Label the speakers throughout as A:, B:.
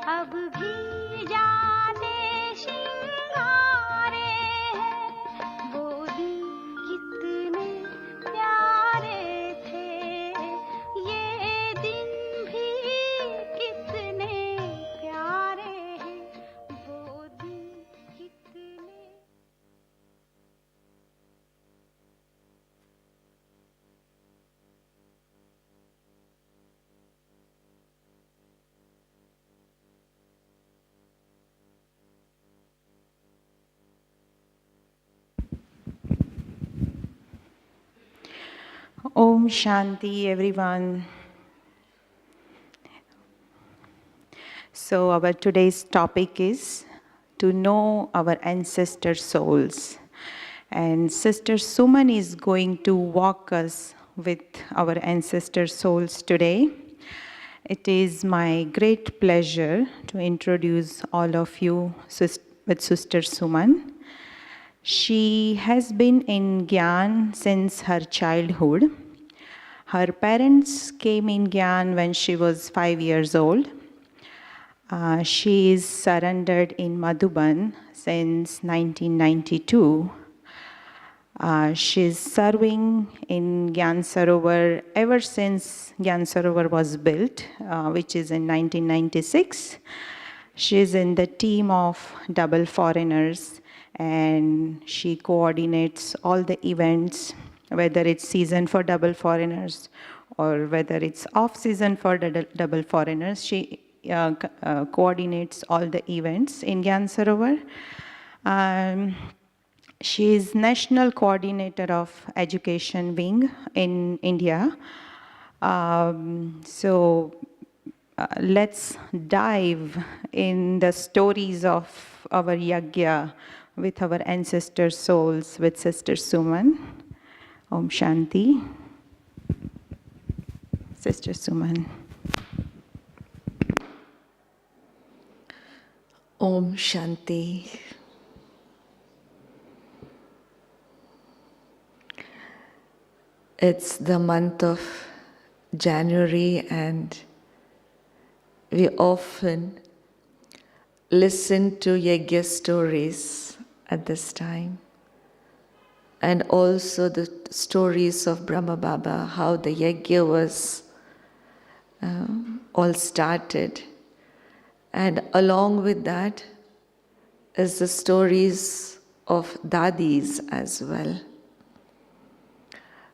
A: अब भी जाते शिंगारे हैं, वो दिन कितने प्यारे थे, ये दिन भी कितने प्यारे हैं, वो दिन कितने।
B: Om Shanti, everyone. So our today's topic is to know our ancestor souls. And Sister Suman is going to walk us with our ancestor souls today. It is my great pleasure to introduce all of you with Sister Suman. She has been in Gyan since her childhood. Her parents came in Gyan when she was 5 years old. She is surrendered in Madhuban since 1992. She's serving in Gyan Sarovar ever since Gyan Sarovar was built, which is in 1996. She's in the team of double foreigners, and she coordinates all the events, whether it's season for double foreigners or whether it's off season for double foreigners. She coordinates all the events in Gyan Sarovar. She is National Coordinator of Education Wing in India. Let's dive in the stories of our Yagya with our ancestor souls with Sister Suman. Om Shanti. Sister Suman.
C: Om Shanti. It's the month of January, and we often listen to Yagya stories at this time, and also the stories of Brahma Baba, how the Yagya was all started. And along with that is the stories of Dadis as well.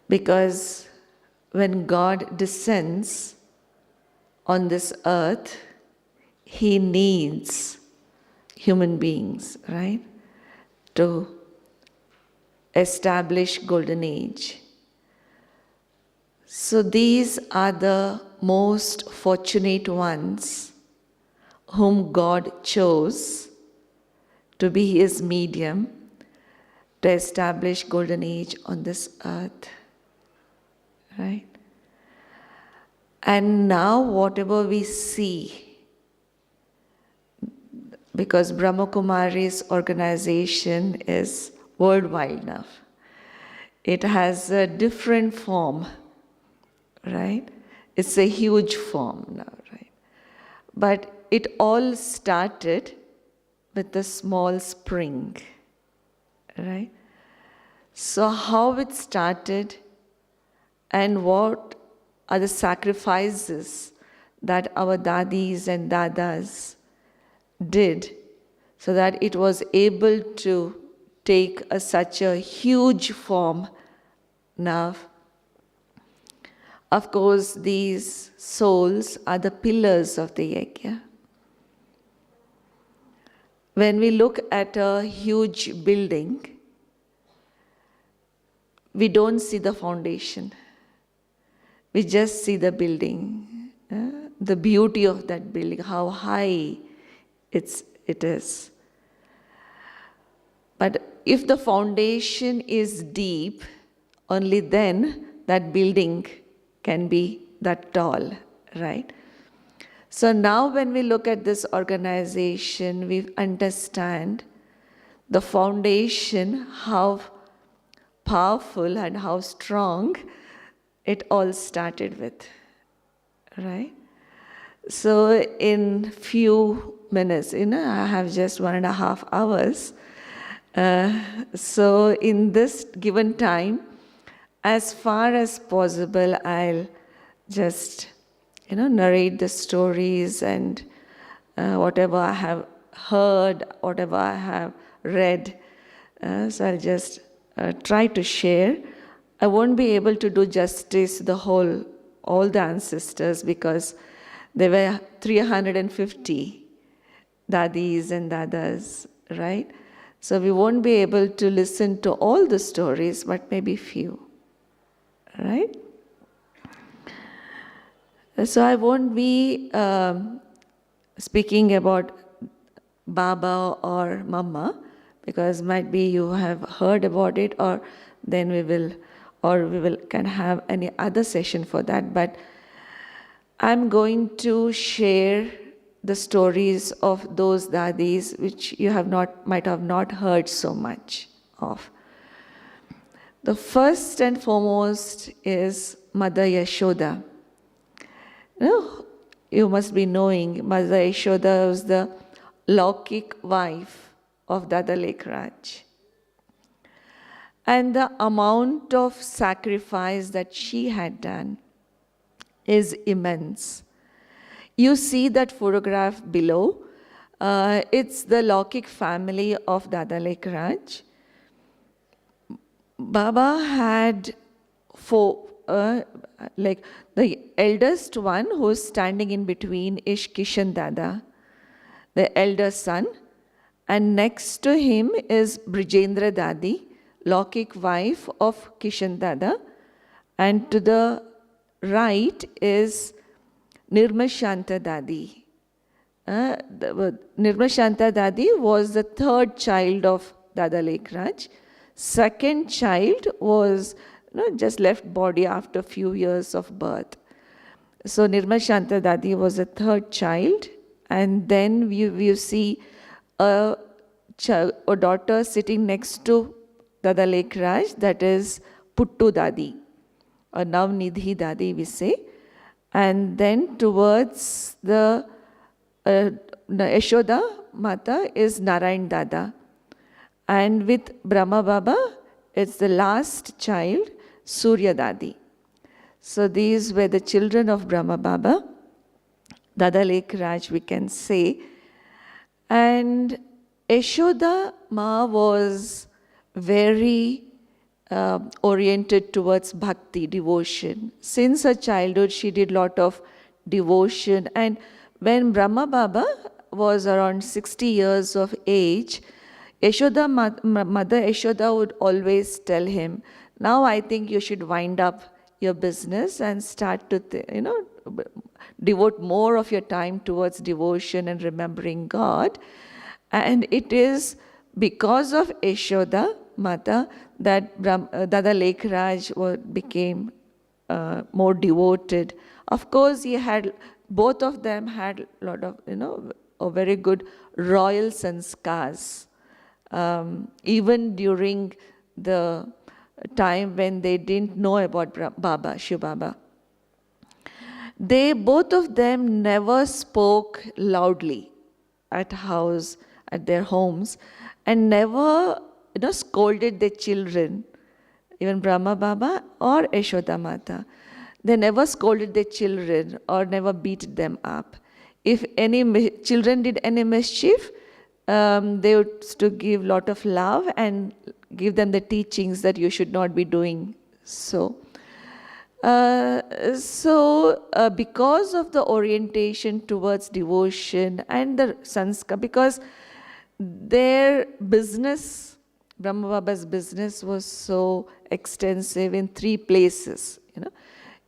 C: Because when God descends on this earth, He needs human beings, right? To establish golden age. So these are the most fortunate ones whom God chose to be His medium to establish golden age on this earth. Right? And now whatever we see, because Brahma Kumari's organization is worldwide now, it has a different form, right? It's a huge form now, right? But it all started with a small spring, right? So how it started and what are the sacrifices that our Dadis and Dadas did so that it was able to take such a huge form now. Of course, these souls are the pillars of the Yagya. When we look at a huge building, we don't see the foundation. We just see the building, the beauty of that building, how high it is. But if the foundation is deep, only then that building can be that tall, right? So now when we look at this organization, we understand the foundation, how powerful and how strong it all started with, right? So in few minutes, I have just 1.5 hours. So in this given time, as far as possible, I'll just, narrate the stories and whatever I have heard, whatever I have read. So I'll just try to share. I won't be able to do justice to all the ancestors, because there were 350 dadis and dadas, right? So we won't be able to listen to all the stories, but maybe few, right? So I won't be speaking about Baba or Mama, because might be you have heard about it, or then we will can have any other session for that. But I'm going to share the stories of those dadis which you might have not heard so much of. The first and foremost is Mother Yashoda. You must be knowing Mother Yashoda was the Laukik wife of Dada Lekraj. And the amount of sacrifice that she had done is immense. You see that photograph below. It's the Laukik family of Dada Lekraj. Baba had four, the eldest one who's standing in between is Kishan Dada, the elder son, and next to him is Brijendra Dadi, Laukik wife of Kishan Dada, and to the right is Nirmal Shanta Dadi. Nirmal Shanta Dadi was the third child of Dada Lekraj. Second child was just left body after a few years of birth. So Nirmal Shanta Dadi was the third child, and then you see a daughter sitting next to Dada Lekraj, that is Puttu Dadi, or Navnidhi Dadi we say. And then towards the Yashoda Mata is Narayan Dada. And with Brahma Baba, it's the last child, Surya Dadi. So these were the children of Brahma Baba, Dada Lekraj we can say. And Yashoda Ma was very oriented towards bhakti, devotion. Since her childhood, she did lot of devotion. And when Brahma Baba was around 60 years of age, Mother Yashoda would always tell him, now I think you should wind up your business and start to, devote more of your time towards devotion and remembering God. And it is because of Yashoda Mata that Dada Lekraj became more devoted. Of course, both of them had a lot of, a very good royal sanskars. Even during the time when they didn't know about Baba, Shiv Baba. Both of them never spoke loudly at their homes, and never scolded their children, even Brahma Baba or Yashoda Mata. They never scolded their children or never beat them up. If any children did any mischief, they would to give lot of love and give them the teachings that you should not be doing so. Because of the orientation towards devotion and the sanskar, because their business, Brahma Baba's business was so extensive in 3 places,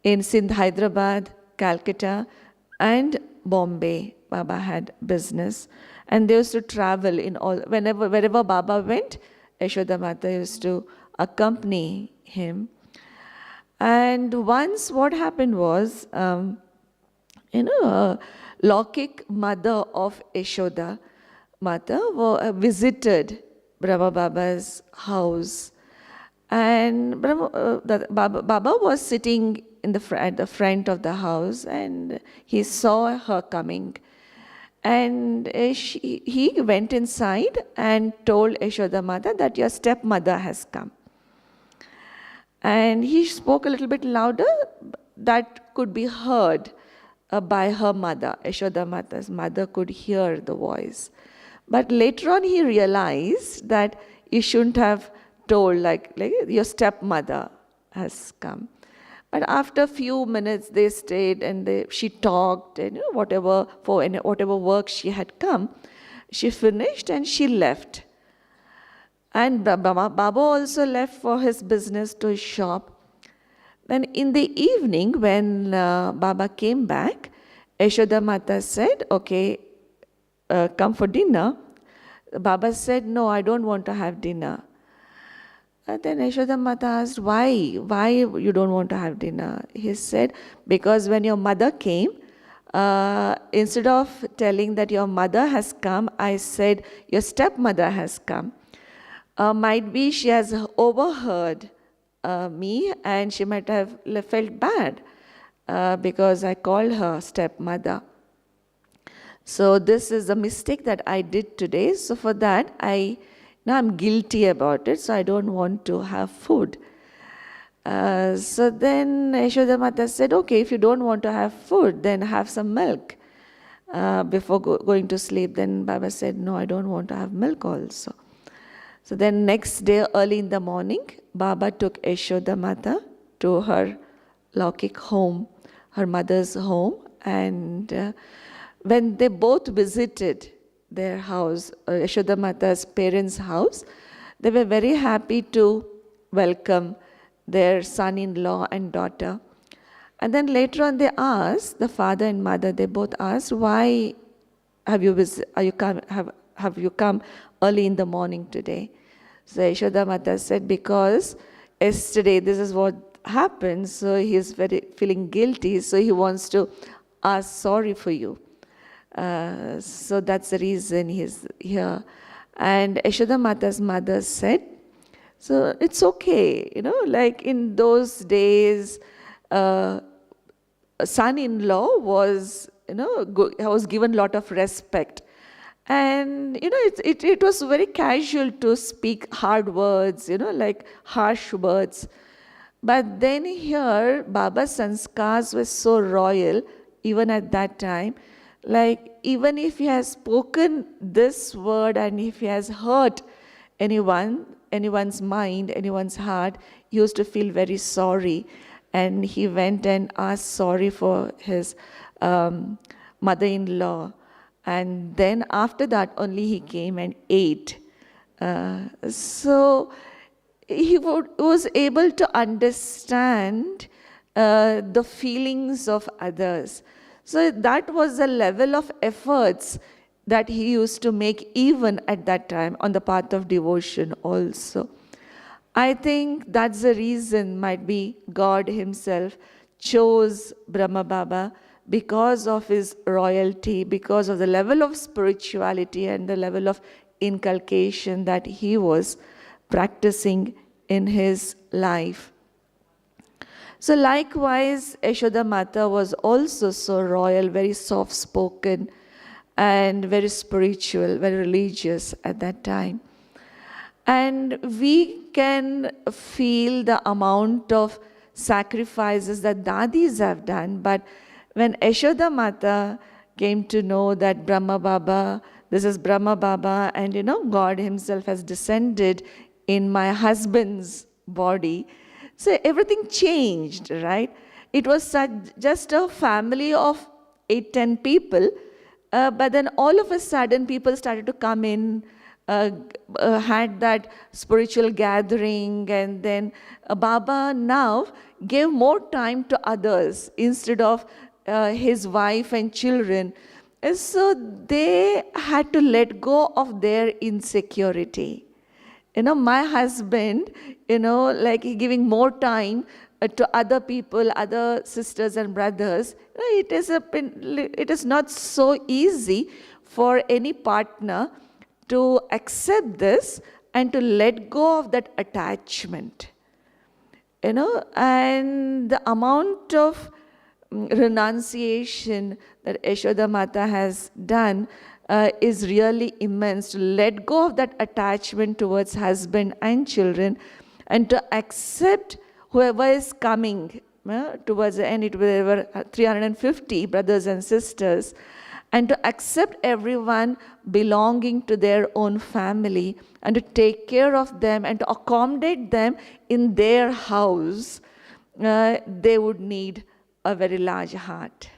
C: in Sindh, Hyderabad, Calcutta, and Bombay. Baba had business, and they used to travel wherever Baba went. Yashoda Mata used to accompany him. And once what happened was, Laukik mother of Yashoda Mata visited Brahma Baba's house. And Baba was sitting at the front of the house, and he saw her coming. And he went inside and told Yashoda Mata that your stepmother has come. And he spoke a little bit louder, that could be heard by her mother. Yashoda Mata's mother could hear the voice. But later on he realized that he shouldn't have told like your stepmother has come. But after a few minutes they stayed and she talked and whatever work she had come, she finished and she left. And Baba also left for his business to his shop. Then in the evening when Baba came back, Yashoda Mata said, okay, come for dinner. Baba said, no, I don't want to have dinner. Then Yashoda Mata asked, why you don't want to have dinner? He said, because when your mother came, instead of telling that your mother has come, I said your stepmother has come. Might be she has overheard me and she might have felt bad because I called her stepmother. So this is a mistake that I did today. So for that, I'm guilty about it, so I don't want to have food. So then Yashoda Mata said, okay, if you don't want to have food, then have some milk before going to sleep. Then Baba said, no, I don't want to have milk also. So then next day, early in the morning, Baba took Yashoda Mata to her Laukik home, her mother's home. And when they both visited their house, Yashoda Mata's parents' house, they were very happy to welcome their son-in-law and daughter. And then later on they asked, the father and mother, they both asked, why have you come early in the morning today? So Yashoda Mata said, because yesterday this is what happened, so he is feeling guilty, so he wants to ask sorry for you. So that's the reason he's here. And Yashoda Mata's mother said, so it's okay, like in those days, son-in-law was, was given a lot of respect. And, it was very casual to speak hard words, like harsh words. But then here, Baba's sanskars were so royal, even at that time. Like, even if he has spoken this word and if he has hurt anyone's mind, anyone's heart, he used to feel very sorry. And he went and asked sorry for his mother-in-law. And then after that, only he came and ate. So he was able to understand the feelings of others. So that was the level of efforts that he used to make even at that time on the path of devotion also. I think that's the reason might be God himself chose Brahma Baba because of his royalty, because of the level of spirituality and the level of inculcation that he was practicing in his life. So likewise, Yashoda Mata was also so royal, very soft-spoken and very spiritual, very religious at that time. And we can feel the amount of sacrifices that Dadis have done, but when Yashoda Mata came to know that Brahma Baba, this is Brahma Baba, and God himself has descended in my husband's body, so everything changed, right? It was just a family of 8-10 people, but then all of a sudden people started to come in, had that spiritual gathering, and then Baba now gave more time to others instead of his wife and children. And so they had to let go of their insecurity. My husband, like giving more time to other people, other sisters and brothers. It is not so easy for any partner to accept this and to let go of that attachment. and the amount of renunciation that Yashoda Mata has done is really immense. To let go of that attachment towards husband and children and to accept whoever is coming towards the end. There were 350 brothers and sisters, and to accept everyone belonging to their own family and to take care of them and to accommodate them in their house, they would need a very large heart.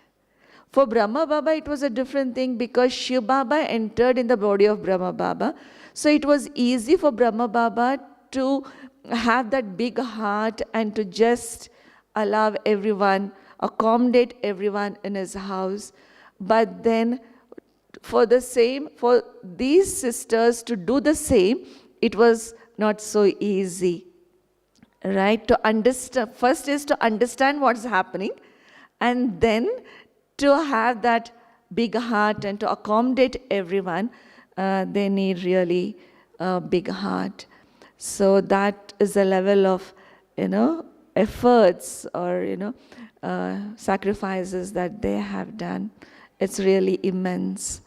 C: For Brahma Baba, it was a different thing because Shiv Baba entered in the body of Brahma Baba. So it was easy for Brahma Baba to have that big heart and to just allow everyone, accommodate everyone in his house. But then for these sisters to do the same, it was not so easy. Right? To understand, first is to understand what's happening, and then to have that big heart and to accommodate everyone, they need really a big heart. So that is a level of, efforts or, sacrifices that they have done. It's really immense.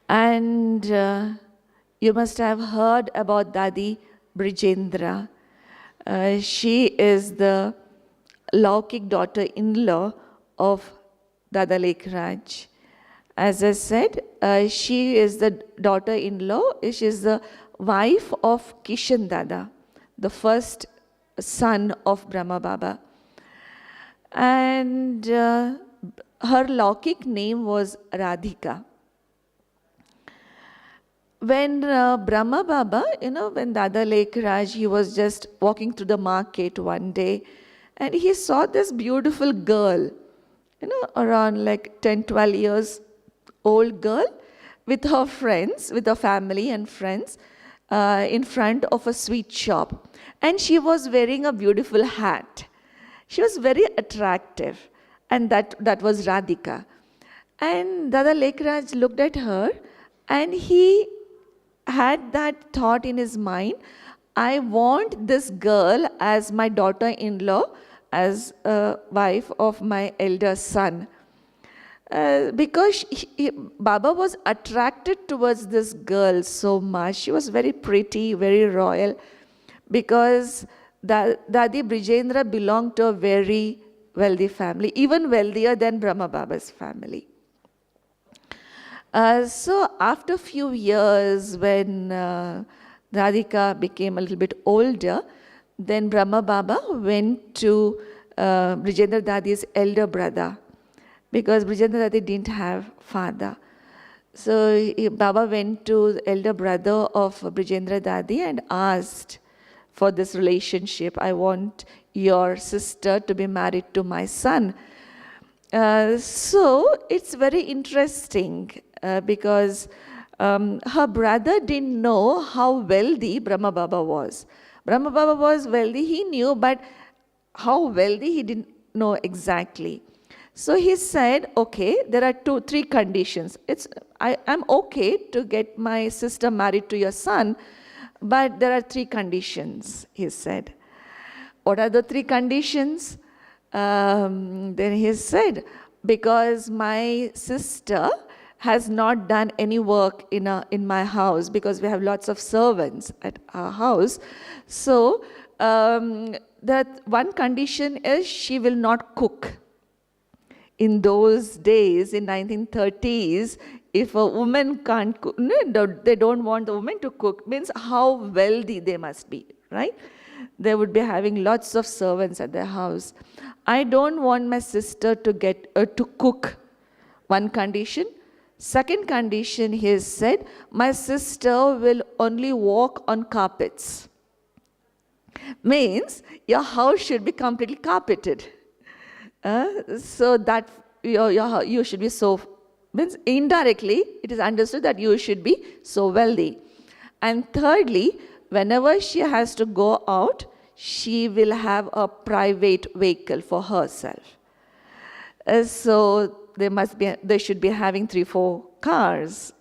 C: And you must have heard about Dadi Brijendra. She is the Laukik daughter-in-law of Dada Lekhraj. As I said, she is the daughter-in-law. She is the wife of Kishore Dada, the first son of Brahma Baba. And her Laukik name was Radhika. When Brahma Baba, when Dada Lekhraj, he was just walking through the market one day, and he saw this beautiful girl, around like 10, 12 years old girl with her friends, with her family and friends, in front of a sweet shop. And she was wearing a beautiful hat. She was very attractive, and that was Radhika. And Dada Lekhraj looked at her, and he had that thought in his mind, I want this girl as my daughter-in-law, as a wife of my elder son. Because Baba was attracted towards this girl so much. She was very pretty, very royal, because Dadi Brijendra belonged to a very wealthy family, even wealthier than Brahma Baba's family. So after a few years, when Radhika became a little bit older, then Brahma Baba went to Brijendra Dadi's elder brother, because Brijendra Dadi didn't have father. So Baba went to the elder brother of Brijendra Dadi and asked for this relationship. I want your sister to be married to my son. So it's very interesting because her brother didn't know how wealthy Brahma Baba was. Brahma Baba was wealthy, he knew, but how wealthy he didn't know exactly. So he said, okay, there are 2-3 conditions. I'm okay to get my sister married to your son, but there are 3 conditions, he said. What are the 3 conditions? Then he said, because my sister has not done any work in my house, because we have lots of servants at our house. So that one condition is she will not cook. In those days, in 1930s, if a woman can't cook, they don't want the woman to cook, means how wealthy they must be, right? They would be having lots of servants at their house. I don't want my sister to cook. One condition. Second condition, he said, my sister will only walk on carpets. Means your house should be completely carpeted. So that you should be so, means indirectly it is understood that you should be so wealthy. And thirdly, whenever she has to go out, she will have a private vehicle for herself. So they should be having 3-4 cars.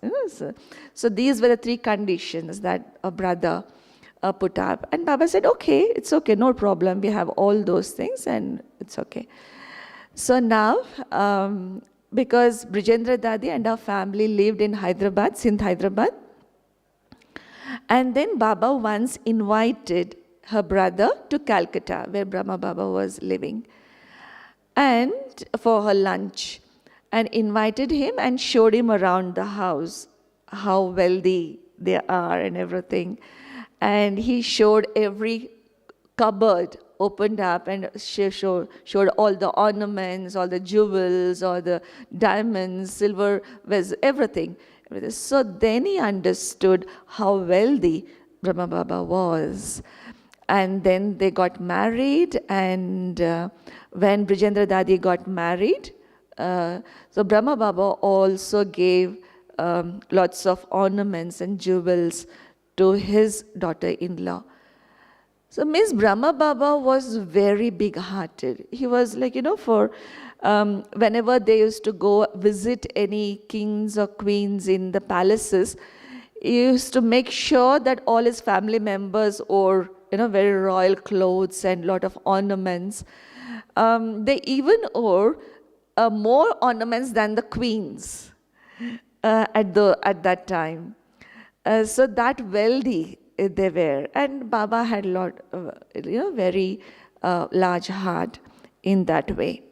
C: So these were the 3 conditions that a brother put up. And Baba said, okay, it's okay, no problem. We have all those things and it's okay. So now, because Brijendra Dadi and our family lived in Hyderabad, Sindh, Hyderabad, and then Baba once invited her brother to Calcutta, where Brahma Baba was living, and for her lunch, and invited him and showed him around the house, how wealthy they are and everything. And he showed every cupboard opened up and showed all the ornaments, all the jewels, all the diamonds, silver, everything. So then he understood how wealthy Brahma Baba was. And then they got married, and when Brijendra Dadi got married, so Brahma Baba also gave lots of ornaments and jewels to his daughter-in-law. So Miss Brahma Baba was very big-hearted. He was like, for whenever they used to go visit any kings or queens in the palaces, he used to make sure that all his family members wore, very royal clothes and lot of ornaments. They even wore more ornaments than the queens at that time. So that wealthy they were, and Baba had a lot, very large heart in that way.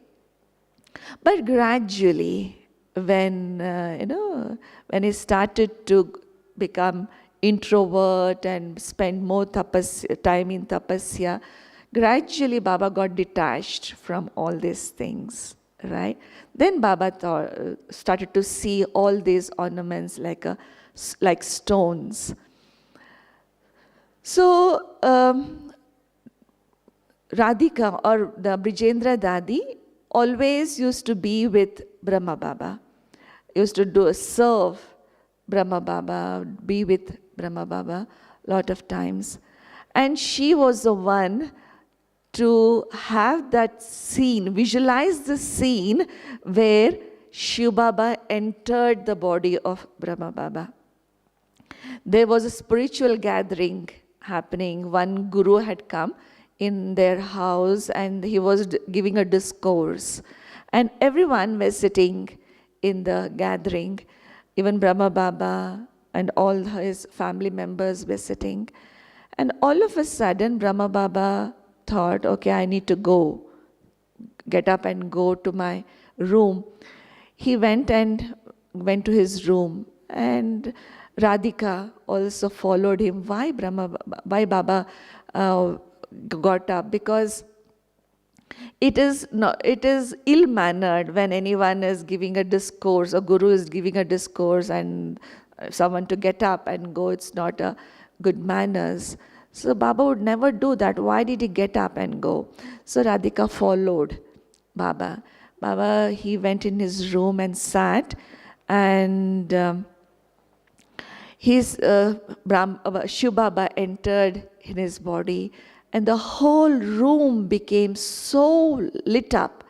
C: But gradually, when when he started to become introvert and spend more time in tapasya, gradually Baba got detached from all these things, right? Then Baba started to see all these ornaments like stones. So Radhika or the Brijendra Dadi always used to be with Brahma Baba. Used to serve Brahma Baba, be with Brahma Baba a lot of times. And she was the one to have that scene, visualize the scene where Shiv Baba entered the body of Brahma Baba. There was a spiritual gathering happening. One guru had come in their house and he was giving a discourse. And everyone was sitting in the gathering. Even Brahma Baba and all his family members were sitting. And all of a sudden, Brahma Baba thought, okay, I need to get up and go to my room. He went to his room, and Radhika also followed him. Why Baba got up? Because it is ill-mannered when anyone is giving a discourse, a guru is giving a discourse, and someone to get up and go. It's not a good manners. So Baba would never do that. Why did he get up and go? So Radhika followed Baba. Baba, he went in his room and sat, and Shiv Baba entered in his body, and the whole room became so lit up,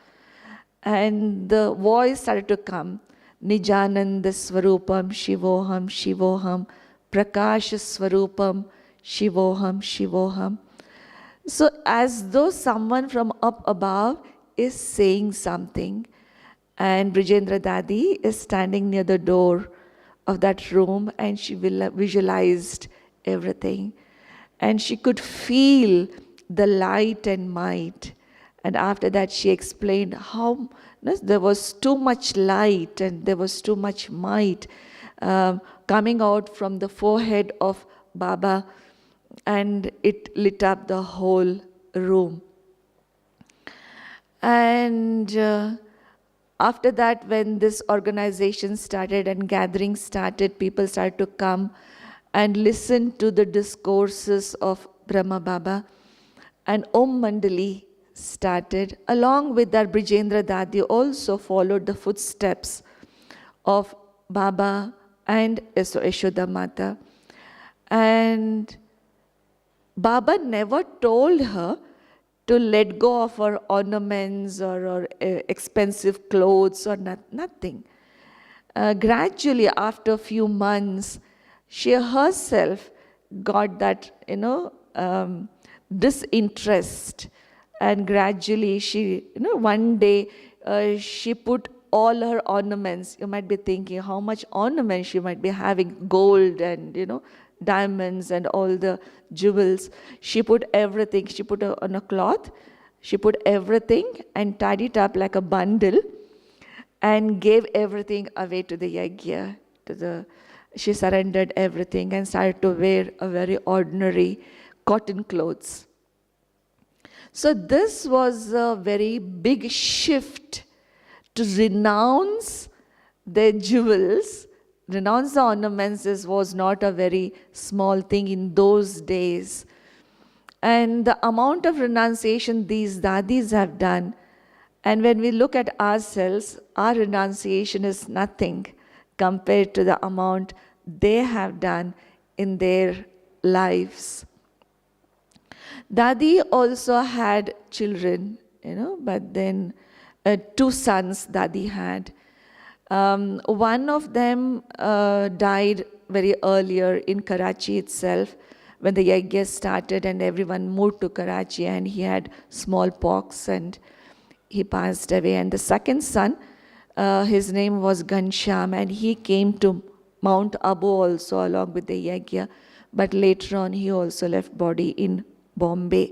C: and the voice started to come, Nijananda Swarupam Shivoham Shivoham Prakash Swarupam Shivoham Shivoham. So as though someone from up above is saying something, and Brijendra Dadi is standing near the door of that room, and she visualized everything, and she could feel the light and might. And after that she explained how there was too much light and there was too much might coming out from the forehead of Baba, and it lit up the whole room. And after that, when this organization started and gathering started, people started to come and listen to the discourses of Brahma Baba. And Om Mandali started. Along with that, Brijendra Dadi also followed the footsteps of Baba and Yashoda Mata. And Baba never told her to let go of her ornaments or expensive clothes or nothing. Gradually, after a few months, she herself got that, disinterest. And gradually she, one day she put all her ornaments. You might be thinking how much ornaments she might be having, gold and, diamonds and all the jewels. She put everything, she put it on a cloth, she put everything and tied it up like a bundle and gave everything away to the Yagya. She surrendered everything and started to wear a very ordinary cotton clothes. So this was a very big shift to renounce their jewels, renounce the ornaments. This was not a very small thing in those days. And the amount of renunciation these dadis have done, and when we look at ourselves, our renunciation is nothing compared to the amount they have done in their lives. Dadi also had children, but then 2 sons Dadi had. One of them died very earlier in Karachi itself when the Yagya started and everyone moved to Karachi, and he had smallpox and he passed away. And the second son, his name was Ghanshyam, and he came to Mount Abu also along with the Yagya, but later on he also left body in Bombay.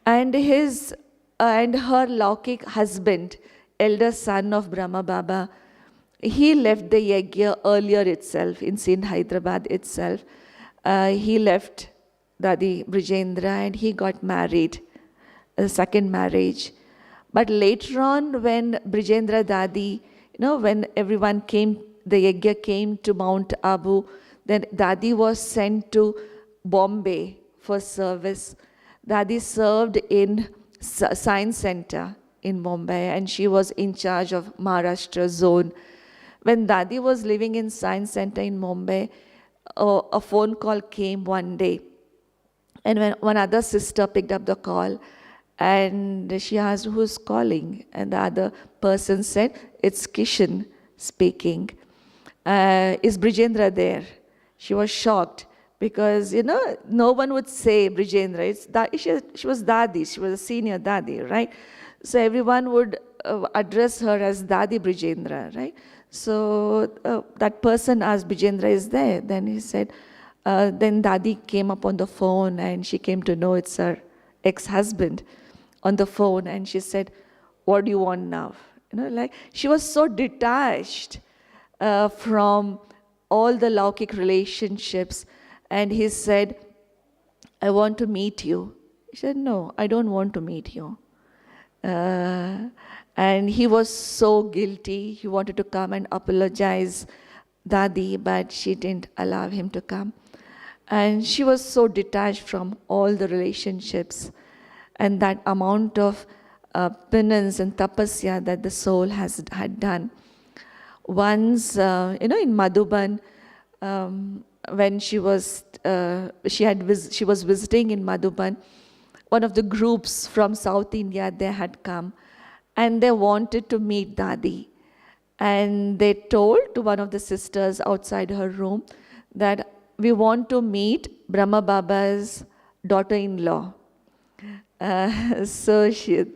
C: And her Laukik husband, elder son of Brahma Baba, he left the Yagya earlier itself, in Sindh, Hyderabad itself. He left Dadi Brijendra and he got married, a second marriage. But later on, when Brijendra Dadi, when everyone came, the Yagya came to Mount Abu, then Dadi was sent to Bombay for service. Dadi served in Science Center in Mumbai, and she was in charge of Maharashtra zone. When Dadi was living in Science Center in Mumbai, a phone call came one day, and when one other sister picked up the call, and she asked, "Who's calling?" And the other person said, "It's Kishore speaking. Is Brijendra there?" She was shocked because, no one would say Brijendra. She was Dadi, she was a senior Dadi, right? So everyone would address her as Dadi Brijendra, right? So that person asked, "Brijendra is there?" Then he said, then Dadi came up on the phone and she came to know it's her ex-husband on the phone, and she said, "What do you want now?" She was so detached from all the Laukik relationships. And he said, "I want to meet you." She said, "No, I don't want to meet you." And he was so guilty. He wanted to come and apologize Dadi, but she didn't allow him to come. And she was so detached from all the relationships and that amount of penance and tapasya that the soul had done. Once, in Madhuban, when she was visiting in Madhuban, one of the groups from South India, they had come and they wanted to meet Dadi. And they told to one of the sisters outside her room that we want to meet Brahma Baba's daughter-in-law. So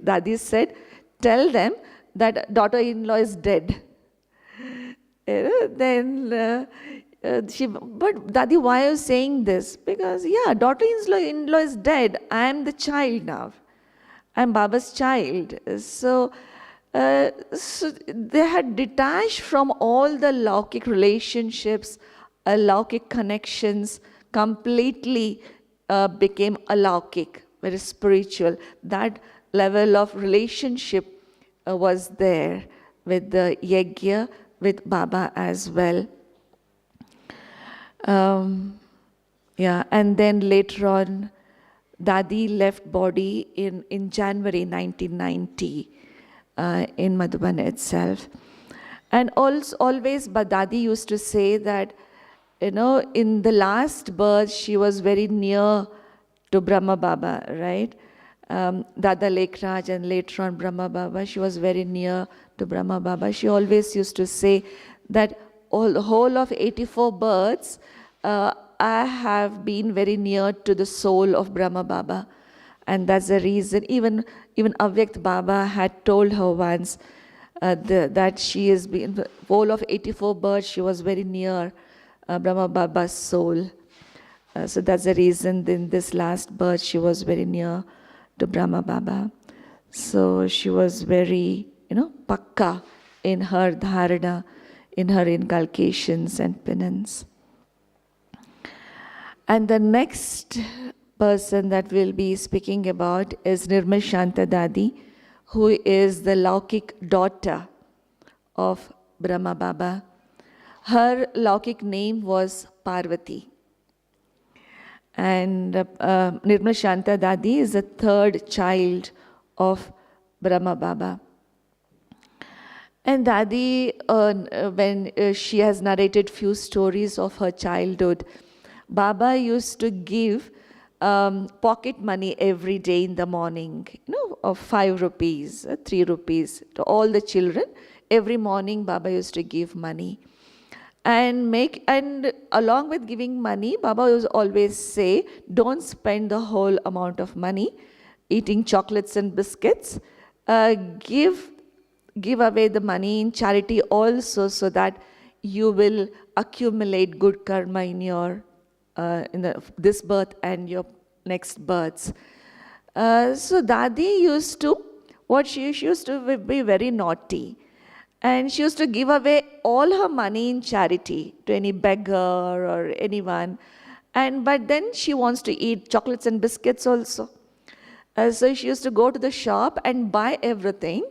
C: Dadi said, "Tell them that daughter-in-law is dead." But Dadi, why are you saying this? Because, daughter-in-law is dead. I am the child now. I am Baba's child. So they had detached from all the Laukik relationships, Laukik connections, completely became Alaukik, very spiritual. That level of relationship was there with the Yagya, with Baba as well. And then later on, Dadi left body in January 1990 in Madhuban itself. And always, but Dadi used to say that, in the last birth, she was very near to Brahma Baba, right? Dada Lekraj and later on Brahma Baba, she was very near to Brahma Baba. She always used to say that the whole of 84 births, I have been very near to the soul of Brahma Baba. And that's the reason, even Avyakt Baba had told her once that she has been, the whole of 84 births, she was very near Brahma Baba's soul. So that's the reason in this last birth she was very near to Brahma Baba. So she was very, pakka in her dharana, in her inculcations and penance. And the next person that we'll be speaking about is Nirmal Shanta Dadi, who is the Laukik daughter of Brahma Baba. Her Laukik name was Parvati. And Nirmal Shanta Dadi is the third child of Brahma Baba. And Dadi, when she has narrated few stories of her childhood, Baba used to give pocket money every day in the morning, of 5 rupees, 3 rupees to all the children. Every morning Baba used to give money. And along with giving money, Baba was always say, don't spend the whole amount of money eating chocolates and biscuits. Give away the money in charity also, so that you will accumulate good karma in your this birth and your next births. So Dadi used to, she used to be very naughty. And she used to give away all her money in charity to any beggar or anyone. But then she wants to eat chocolates and biscuits also. So she used to go to the shop and buy everything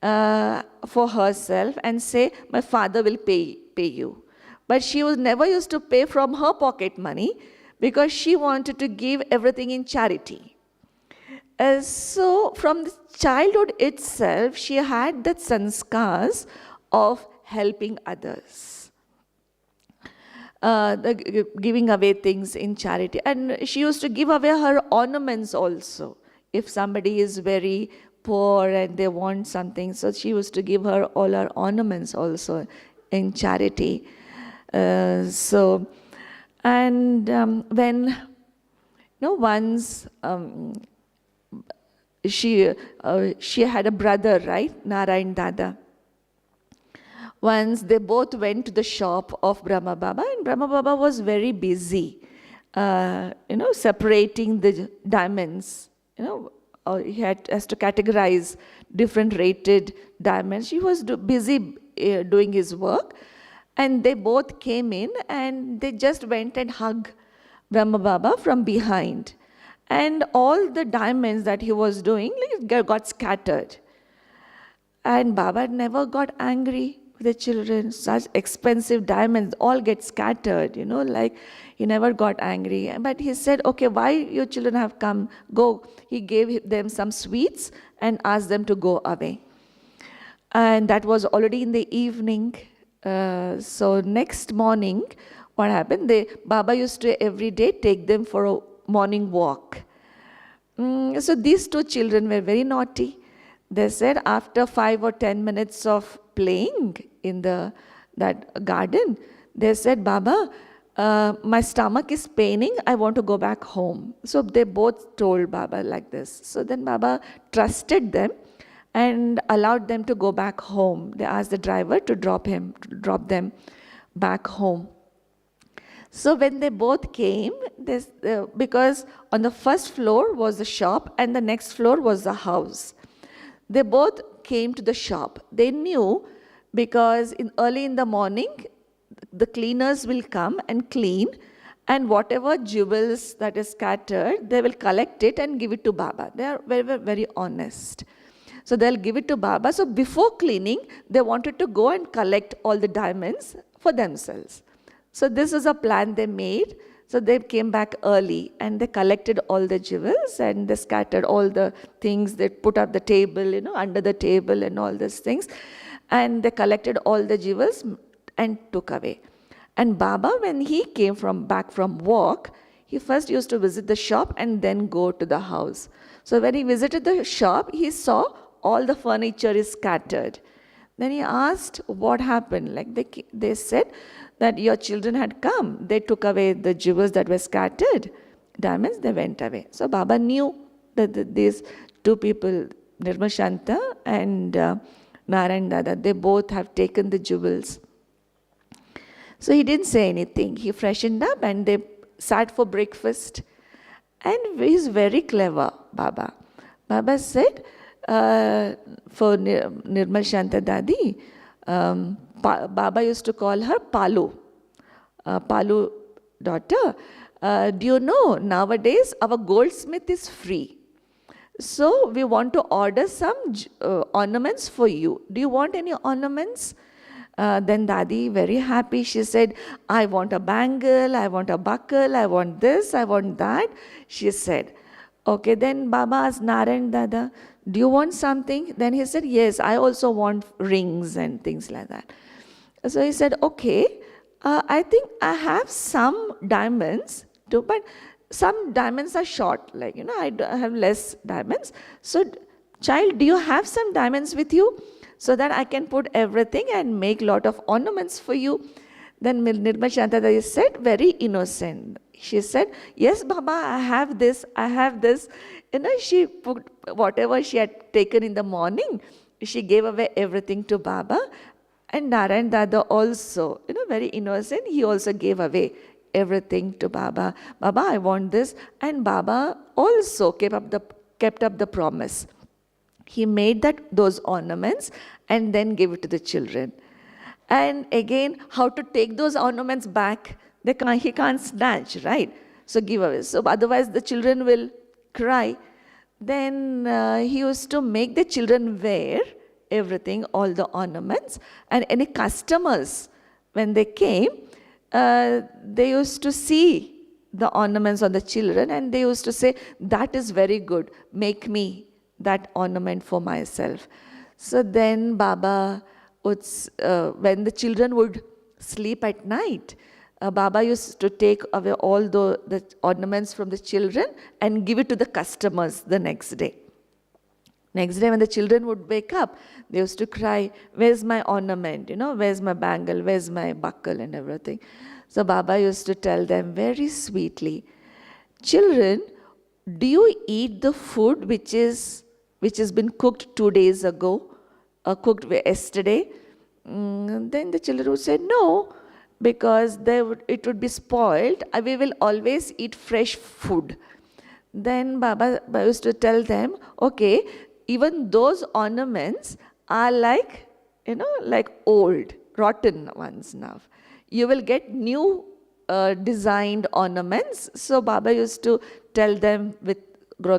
C: for herself and say, my father will pay you. But she was never used to pay from her pocket money, because she wanted to give everything in charity. So from the childhood itself, she had that sanskars of helping others, giving away things in charity. And she used to give away her ornaments also. If somebody is very poor and they want something, so she used to give her all her ornaments also in charity. When once she had a brother, right, Narayan Dada. Once they both went to the shop of Brahma Baba, and Brahma Baba was very busy, separating the diamonds. He has to categorize different rated diamonds. He was busy doing his work. And they both came in and they just went and hugged Brahma Baba from behind. And all the diamonds that he was doing got scattered. And Baba never got angry with the children. Such expensive diamonds all get scattered, he never got angry. But he said, okay, why your children have come? Go. He gave them some sweets and asked them to go away. And that was already in the evening. So next morning, what happened? Baba used to every day take them for a morning walk. So these two children were very naughty. They said after 5 or 10 minutes of playing in that garden, they said, Baba, my stomach is paining, I want to go back home. So they both told Baba like this. So then Baba trusted them and allowed them to go back home. They asked the driver to drop them back home. So when they both came, because on the first floor was the shop and the next floor was the house. They both came to the shop. They knew, because early in the morning, the cleaners will come and clean, and whatever jewels that is scattered, they will collect it and give it to Baba. They are very, very honest. So they'll give it to Baba. So before cleaning, they wanted to go and collect all the diamonds for themselves. So this is a plan they made. So they came back early and they collected all the jewels and they scattered all the things. They put up the table, under the table and all these things. And they collected all the jewels and took away. And Baba, when he came back from walk, he first used to visit the shop and then go to the house. So when he visited the shop, he saw all the furniture is scattered. Then he asked what happened. Like they said that your children had come. They took away the jewels that were scattered, diamonds, they went away. So Baba knew that these two people, Nirmal Shanta and Narayan Dada, they both have taken the jewels. So he didn't say anything. He freshened up and they sat for breakfast. And he's very clever, Baba. Baba said, for Nirmal Shanta Dadi, Baba used to call her Palu. Palu daughter, do you know nowadays our goldsmith is free. So we want to order some ornaments for you. Do you want any ornaments? Then Dadi, very happy, she said, I want a bangle, I want a buckle, I want this, I want that. She said, okay, then Baba asked Narayan Dada, do you want something? Then he said, yes, I also want rings and things like that. So he said, okay, I think I have some diamonds too, but some diamonds are short, like, I have less diamonds. So, child, do you have some diamonds with you so that I can put everything and make lot of ornaments for you? Then Nirmal Shanta Dadi said, very innocent. She said, yes, Baba, I have this, I have this. She put whatever she had taken in the morning, she gave away everything to Baba. And Narayan Dada also, very innocent, he also gave away everything to Baba. Baba, I want this. And Baba also kept up the promise. He made those ornaments and then gave it to the children. And again, how to take those ornaments back? He can't snatch, right? So give away. So otherwise the children will cry. Then he used to make the children wear everything, all the ornaments. And any customers, when they came, they used to see the ornaments on the children and they used to say, that is very good, make me that ornament for myself. So then Baba would, when the children would sleep at night, Baba used to take away all the ornaments from the children and give it to the customers the next day. Next day when the children would wake up, they used to cry, where's my ornament, where's my bangle, where's my buckle and everything. So Baba used to tell them very sweetly, children, do you eat the food which has been cooked 2 days ago, cooked yesterday? Then the children would say, no, because it would be spoiled. We will always eat fresh food. Then Baba used to tell them, okay, even those ornaments are like old, rotten ones now. You will get new designed ornaments. So Baba used to tell them with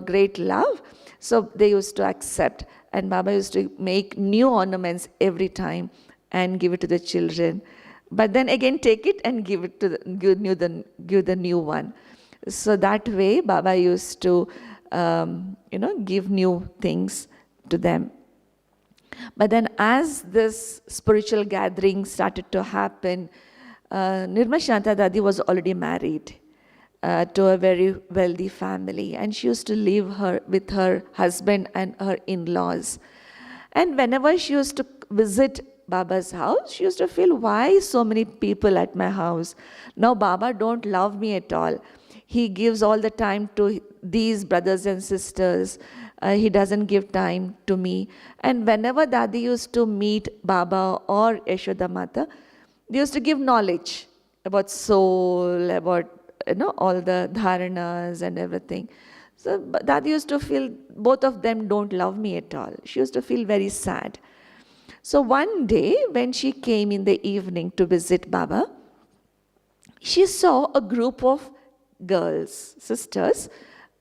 C: great love. So they used to accept. And Baba used to make new ornaments every time and give it to the children. But then again take it and give the new one. So that way Baba used to give new things to them. But then as this spiritual gathering started to happen, Nirmal Shanta Dadi was already married to a very wealthy family, and she used to live with her husband and her in-laws. And whenever she used to visit Baba's house, she used to feel, why so many people at my house? Now Baba don't love me at all. He gives all the time to these brothers and sisters. He doesn't give time to me. And whenever Dadi used to meet Baba or Yashoda Mata, they used to give knowledge about soul, about all the dharanas and everything. So Dadi used to feel both of them don't love me at all. She used to feel very sad. So one day when she came in the evening to visit Baba, she saw a group of girls, sisters.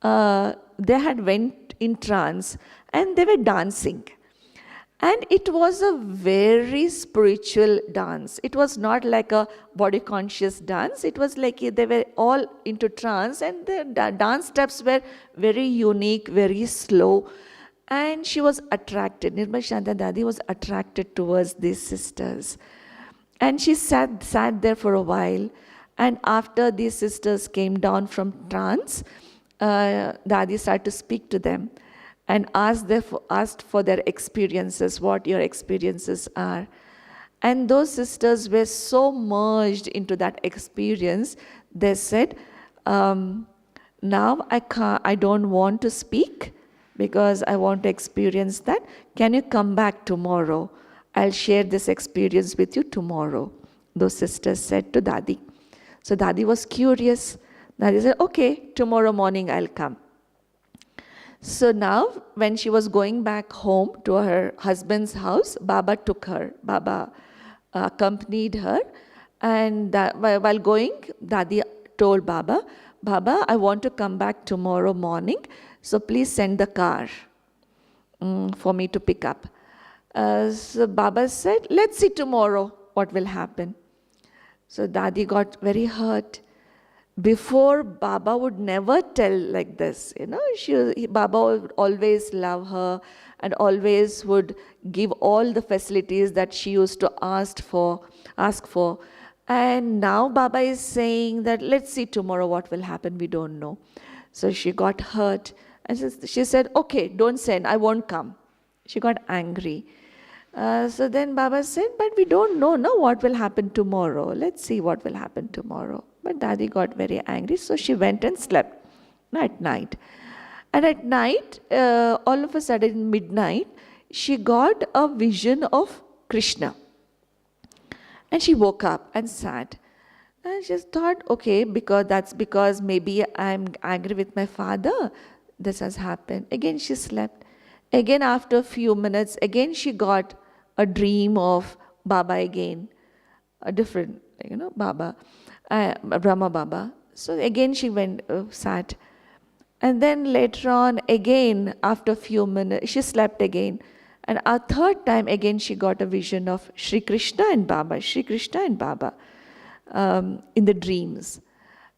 C: They had went in trance and they were dancing. And it was a very spiritual dance. It was not like a body conscious dance. It was like they were all into trance and the dance steps were very unique, very slow. And she was attracted. Nirmal Shanta Dadi was attracted towards these sisters. And she sat there for a while. And after these sisters came down from trance, Dadi started to speak to them. and asked for their experiences, what your experiences are. And those sisters were so merged into that experience, they said, now I don't want to speak because I want to experience that. Can you come back tomorrow? I'll share this experience with you tomorrow. Those sisters said to Dadi. So Dadi was curious. Dadi said, okay, tomorrow morning I'll come. So now when she was going back home to her husband's house, Baba took her. Baba accompanied her. And while going, Dadi told Baba, Baba, I want to come back tomorrow morning, so please send the car for me to pick up. So Baba said, let's see tomorrow what will happen. So Dadi got very hurt. Before, Baba would never tell like this, Baba would always love her and always would give all the facilities that she used to ask for. And now Baba is saying that let's see tomorrow what will happen, we don't know. So she got hurt and she said, okay, don't send, I won't come. She got angry. So then Baba said, but we don't know what will happen tomorrow. Let's see what will happen tomorrow. But Dadi got very angry, so she went and slept at night. And at night, all of a sudden, midnight, she got a vision of Krishna. And she woke up and sat. And she thought, okay, because maybe I'm angry with my father, this has happened. Again, she slept. Again, after a few minutes, again she got a dream of Baba again, a different, Baba, Brahma Baba. So again she went, sat. And then later on, again, after a few minutes, she slept again. And a third time, again, she got a vision of Sri Krishna and Baba, in the dreams.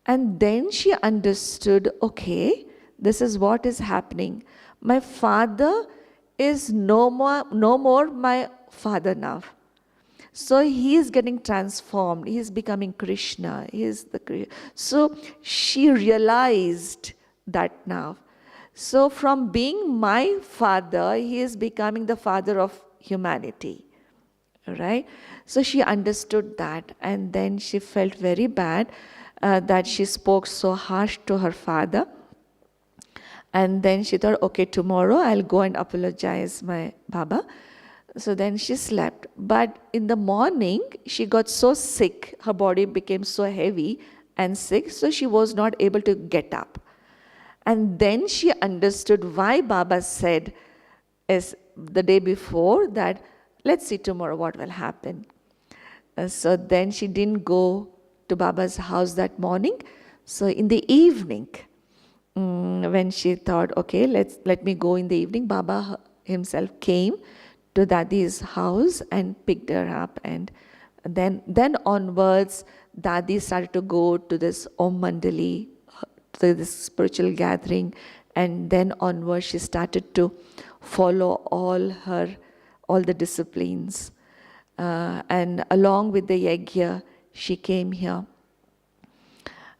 C: And then she understood, okay, this is what is happening. My father is no more my father now. So he is getting transformed. He is becoming Krishna. So she realized that now. So from being my father, he is becoming the father of humanity. Right? So she understood that, and then she felt very bad that she spoke so harsh to her father. And then she thought, okay, tomorrow I'll go and apologize my Baba. So then she slept. But in the morning, she got so sick. Her body became so heavy and sick, so she was not able to get up. And then she understood why Baba said as the day before that, let's see tomorrow what will happen. So then she didn't go to Baba's house that morning. So in the evening, when she thought, okay, let me go in the evening, Baba himself came to Dadi's house and picked her up. And then onwards, Dadi started to go to this Om Mandali, to this spiritual gathering. And then onwards, she started to follow all the disciplines. And along with the Yagya, she came here.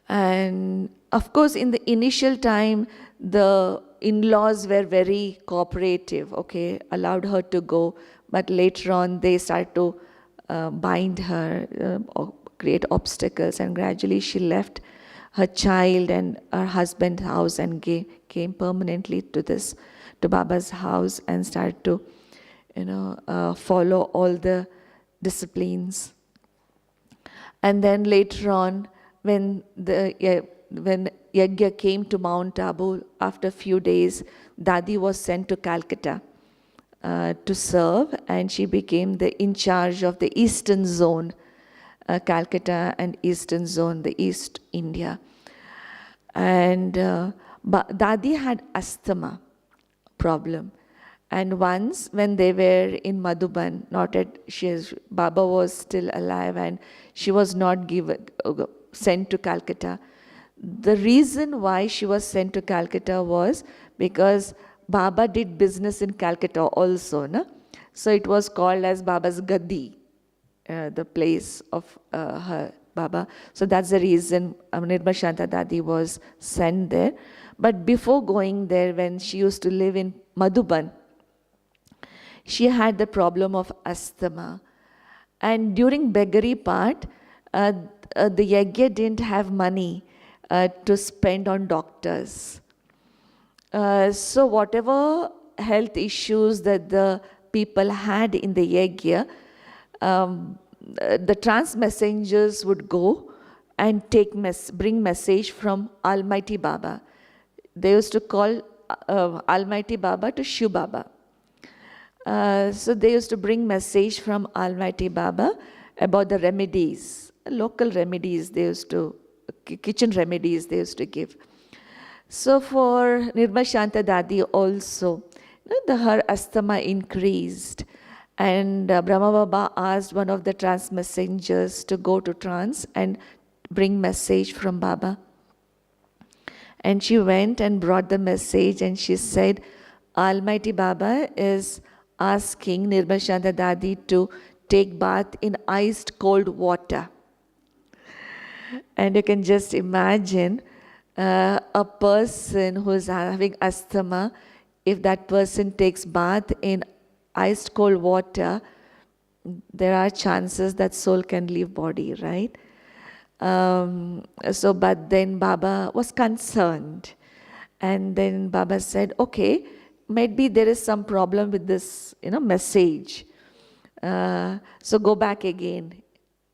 C: And of course, in the initial time, the in-laws were very cooperative, okay, allowed her to go. But later on, they started to bind her, or create obstacles. And gradually, she left her child and her husband's house and came permanently to Baba's house and started to, follow all the disciplines. And then later on, when Yagya came to Mount Abu, after a few days, Dadi was sent to Calcutta to serve, and she became in charge of the Eastern Zone, Calcutta and Eastern Zone, the East India. And Dadi had asthma problem. And once when they were in Madhuban, Baba was still alive and she was not sent to Calcutta. The reason why she was sent to Calcutta was because Baba did business in Calcutta also. No? So it was called as Baba's Gaddi, the place of Baba. So that's the reason Nirmal Shanta Dadi was sent there. But before going there, when she used to live in Madhuban, she had the problem of asthma. And during beggary part, the Yagya didn't have money to spend on doctors. So whatever health issues that the people had in the Yagya, the trans messengers would go and bring message from Almighty Baba. They used to call Almighty Baba to Shiv Baba. So they used to bring message from Almighty Baba about the remedies, local remedies they used to, kitchen remedies they used to give. So for Nirmal Shanta Dadi also, her asthma increased, and Brahma Baba asked one of the trans messengers to go to trance and bring message from Baba. And she went and brought the message, and she said, Almighty Baba is asking Nirmal Shanta Dadi to take bath in iced cold water. And you can just imagine a person who is having asthma, if that person takes bath in iced cold water, there are chances that soul can leave body, right? But then Baba was concerned. And then Baba said, okay, maybe there is some problem with this, message. So go back again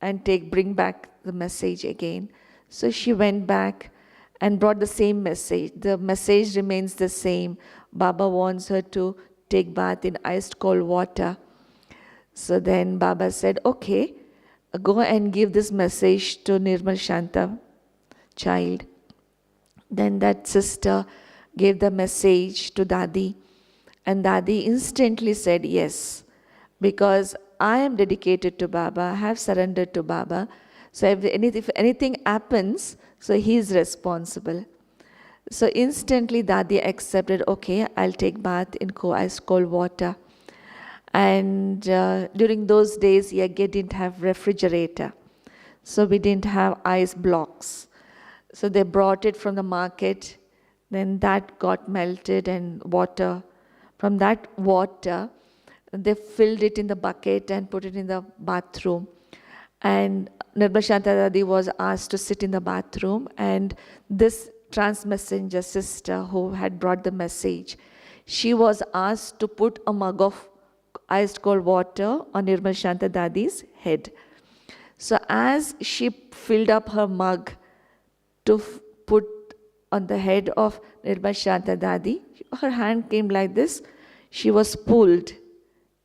C: and bring back the message again. So she went back and brought the same message. The message remains the same. Baba wants her to take bath in iced cold water. So then Baba said, okay, go and give this message to Nirmal Shanta child. Then that sister gave the message to Dadi, and Dadi instantly said yes, because I am dedicated to Baba, I have surrendered to Baba. So if anything happens, so he is responsible. So instantly Dadi accepted, okay, I'll take bath in ice cold water. And during those days, Yagya didn't have refrigerator. So we didn't have ice blocks. So they brought it from the market. Then that got melted and water. From that water, they filled it in the bucket and put it in the bathroom. And Nirmal Shanta Dadi was asked to sit in the bathroom. And this trans messenger sister who had brought the message, she was asked to put a mug of iced cold water on Nirmal Shanta Dadi's head. So as she filled up her mug to put on the head of Nirmal Shanta Dadi, her hand came like this. She was pulled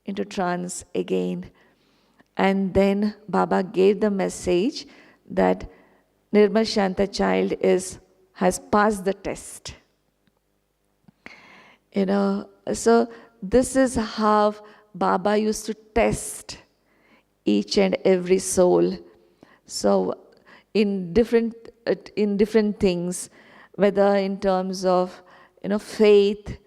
C: into trance again. And then Baba gave the message that Nirmal Shanta child has passed the test. So this is how Baba used to test each and every soul. So in different things, whether in terms of faith,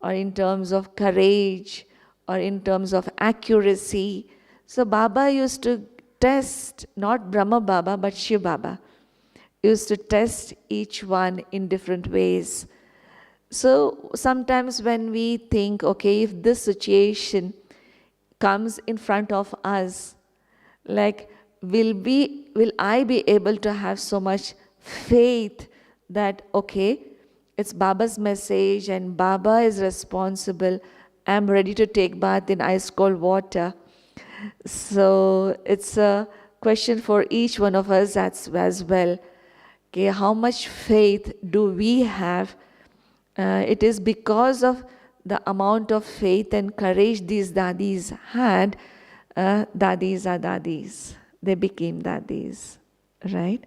C: or in terms of courage, or in terms of accuracy. So Baba used to test, not Brahma Baba, but Shiv Baba. Used to test each one in different ways. So sometimes when we think, okay, if this situation comes in front of us, like, will I be able to have so much faith that, okay, it's Baba's message and Baba is responsible. I'm ready to take bath in ice cold water. So it's a question for each one of us as well. Okay, how much faith do we have? It is because of the amount of faith and courage these dadis had. Dadis are dadis. They became dadis, right?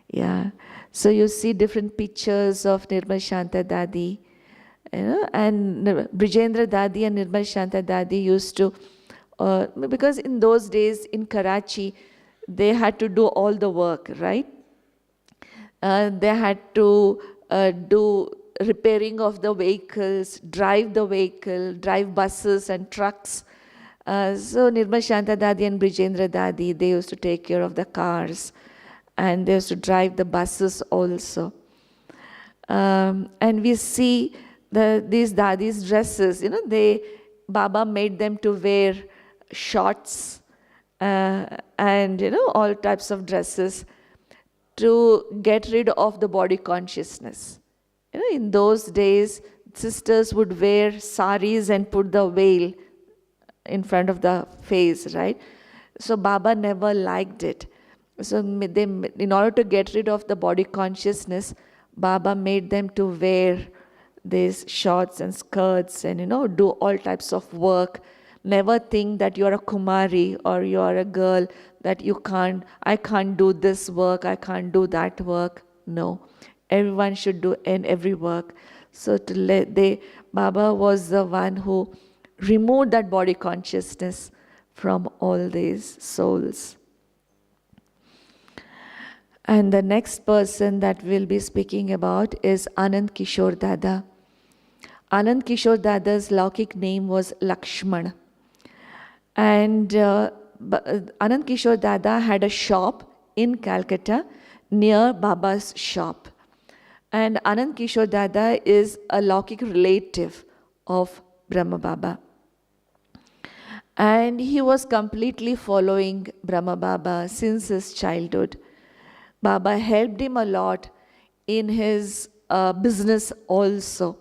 C: Yeah. So you see different pictures of Nirmal Shanta Dadi, and Brijendra Dadi and Nirmal Shanta Dadi used to, because in those days in Karachi, they had to do all the work, right? They had to do repairing of the vehicles, drive the vehicle, drive buses and trucks, So Nirmal, Shanta Dadi and Brijendra Dadi, they used to take care of the cars and they used to drive the buses also. And we see these Dadis' dresses, Baba made them to wear shorts and, all types of dresses to get rid of the body consciousness. In those days, sisters would wear saris and put the veil in front of the face, right? So Baba never liked it. So in order to get rid of the body consciousness, Baba made them to wear these shorts and skirts and, do all types of work. Never think that you're a Kumari or you're a girl, that I can't do this work, I can't do that work. No, everyone should do every work. So Baba was the one who removed that body consciousness from all these souls. And the next person that we'll be speaking about is Anand Kishore Dada. Anand Kishore Dada's Laukik name was Lakshman. And Anand Kishore Dada had a shop in Calcutta near Baba's shop. And Anand Kishore Dada is a Laukik relative of Brahma Baba. And he was completely following Brahma Baba since his childhood. Baba helped him a lot in his business also.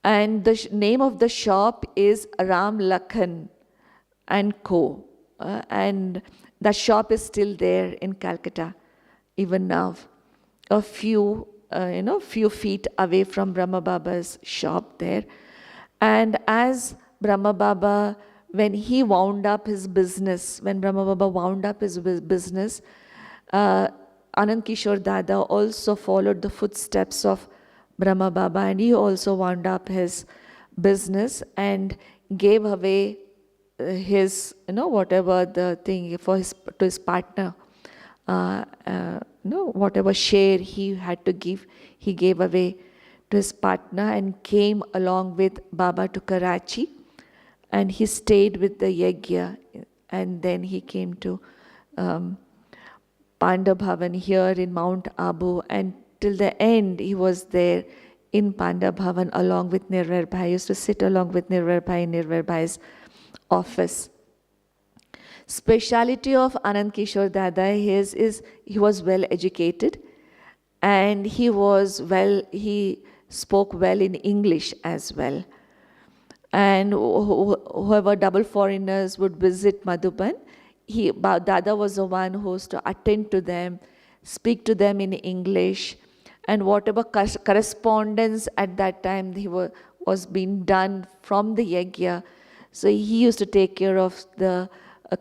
C: And the name of the shop is Ram Lakhan and Co. And that shop is still there in Calcutta, even now. A few feet away from Brahma Baba's shop there. And as Brahma Baba, when Brahma Baba wound up his business, Anand Kishore Dada also followed the footsteps of Brahma Baba, and he also wound up his business and gave away his, whatever the thing to his partner. Whatever share he had to give, he gave away to his partner and came along with Baba to Karachi, and he stayed with the Yagya, and then he came to Panda Bhavan here in Mount Abu, and till the end he was there in Panda Bhavan along with Nirmal Bhai. He used to sit along with Nirmal Bhai in Nirmal Bhai's office. Speciality of Anand Kishore Dada is he was well educated, and he spoke well in English as well. And whoever double foreigners would visit Madhuban, Dada was the one who used to attend to them, speak to them in English, and whatever correspondence at that time was being done from the Yagya. So he used to take care of the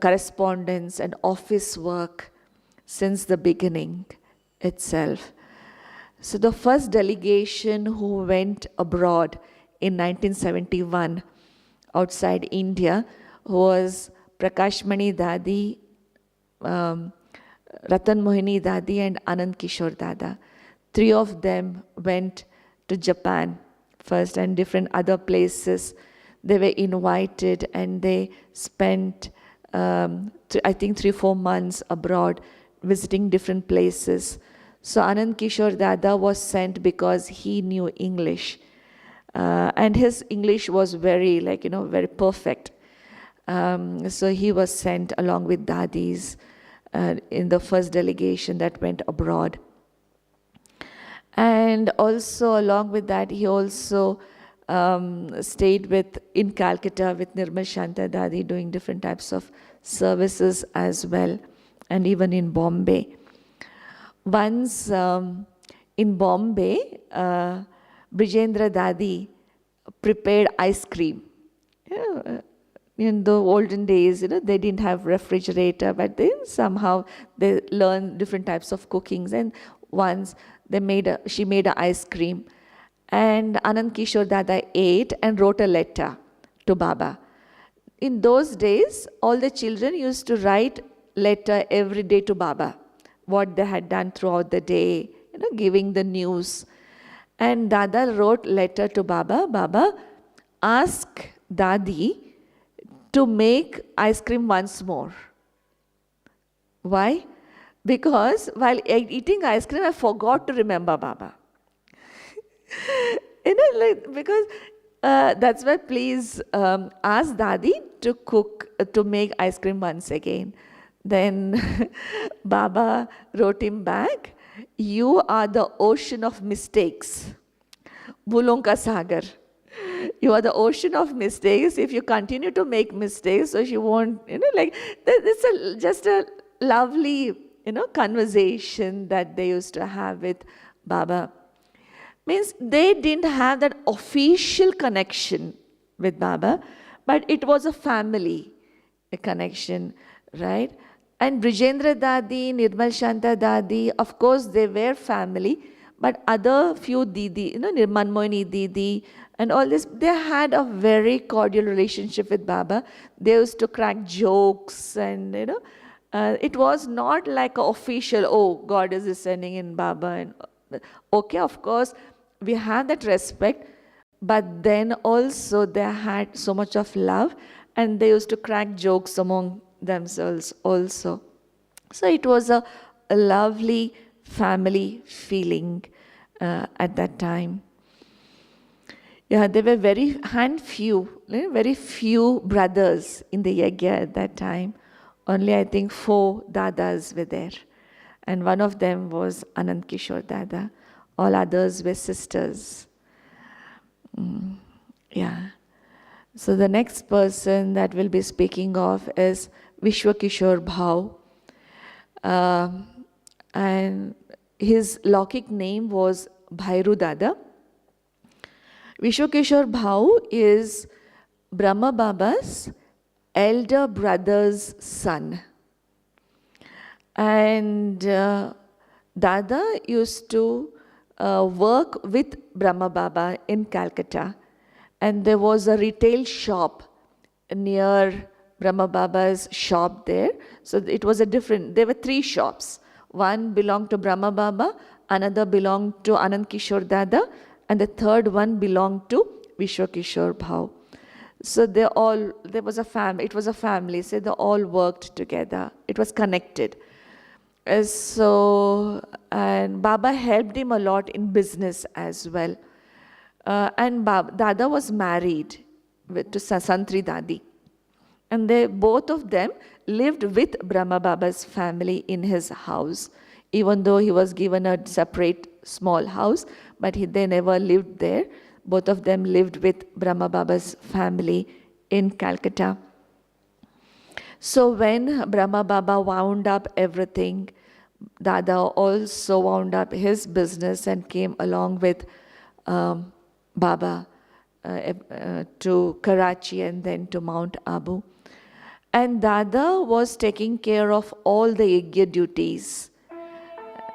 C: correspondence and office work since the beginning itself. So the first delegation who went abroad in 1971 outside India was Prakashmani Dadi, Manmohini Didi and Anand Kishore Dada. 3 of them went to Japan first and different other places. They were invited and they spent, I think, 3-4 months abroad visiting different places. So Anand Kishore Dada was sent because he knew English. And his English was very, very perfect. So he was sent along with Dadis in the first delegation that went abroad. And also along with that, he also stayed in Calcutta with Nirmal Shanta Dadi, doing different types of services as well, and even in Bombay. Once in Bombay, Brijendra Dadi prepared ice cream. In the olden days, they didn't have refrigerator, but then somehow they learned different types of cookings. And once she made an ice cream, and Anand Kishore Dada ate and wrote a letter to Baba. In those days, all the children used to write letter every day to Baba, what they had done throughout the day, giving the news. And Dada wrote letter to Baba. Baba, ask Dadi to make ice cream once more. Why? Because while eating ice cream, I forgot to remember Baba. Because that's why please ask Dadi to cook, to make ice cream once again. Then Baba wrote him back, "You are the ocean of mistakes. Bhulon ka sagar. You are the ocean of mistakes. If you continue to make mistakes, so you won't, it's just a lovely, conversation that they used to have with Baba. Means they didn't have that official connection with Baba, but it was a family connection, right? And Brijendra Dadi, Nirmal Shanta Dadi, of course they were family, but other few Didi, Manmohini Didi, and all this, they had a very cordial relationship with Baba. They used to crack jokes and, it was not like an official, oh, God is descending in Baba. And okay, of course, we have that respect, but then also they had so much of love and they used to crack jokes among themselves also. So it was a lovely family feeling at that time. Yeah, there were very few brothers in the Yagya at that time. Only I think 4 Dadas were there. And one of them was Anand Kishore Dada. All others were sisters. Yeah. So the next person that we'll be speaking of is Vishwa Kishore Bhau. And his Lokik name was Bhairu Dada. Vishwa Kishore Bhau is Brahma Baba's elder brother's son. And Dada used to work with Brahma Baba in Calcutta. And there was a retail shop near Brahma Baba's shop there. So it was there were 3 shops. One belonged to Brahma Baba, another belonged to Anand Kishore Dada, and the third one belonged to Vishwa Kishore Bhau. So it was a family, so they all worked together. It was connected. And Baba helped him a lot in business as well. And Dada was married to Santri Dadi. And both of them lived with Brahma Baba's family in his house. Even though he was given a separate small house, but they never lived there. Both of them lived with Brahma Baba's family in Calcutta. So when Brahma Baba wound up everything, Dada also wound up his business and came along with Baba to Karachi and then to Mount Abu. And Dada was taking care of all the Yagya duties,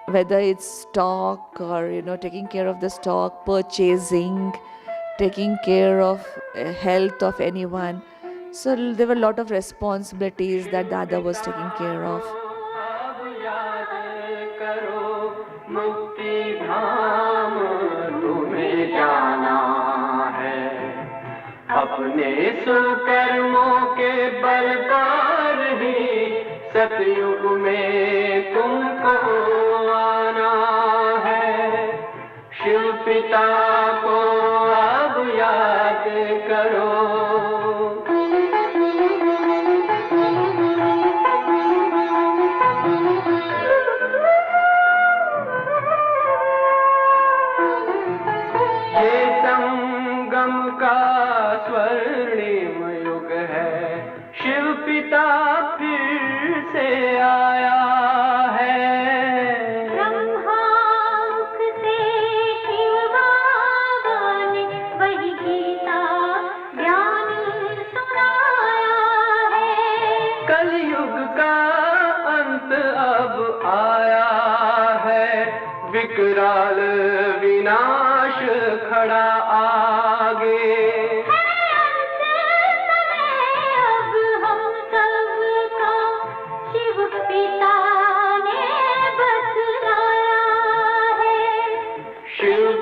C: whether it's stock or, taking care of the stock, purchasing, taking care of health of anyone. So there were a lot of responsibilities that Dada was taking care of.
D: अपने सुकर्मों के बल पर ही सतयुग में तुमको आना है शिव पिता को अब याद करो ये संगम का स्वर्णिम युग है शिव पिता फिर से आया है
A: ब्रह्मामुख से शिव बाबा ने वही गीता ज्ञान सुनाया है
D: कलयुग का अंत अब आया है विकराल विनाश खड़ा आगे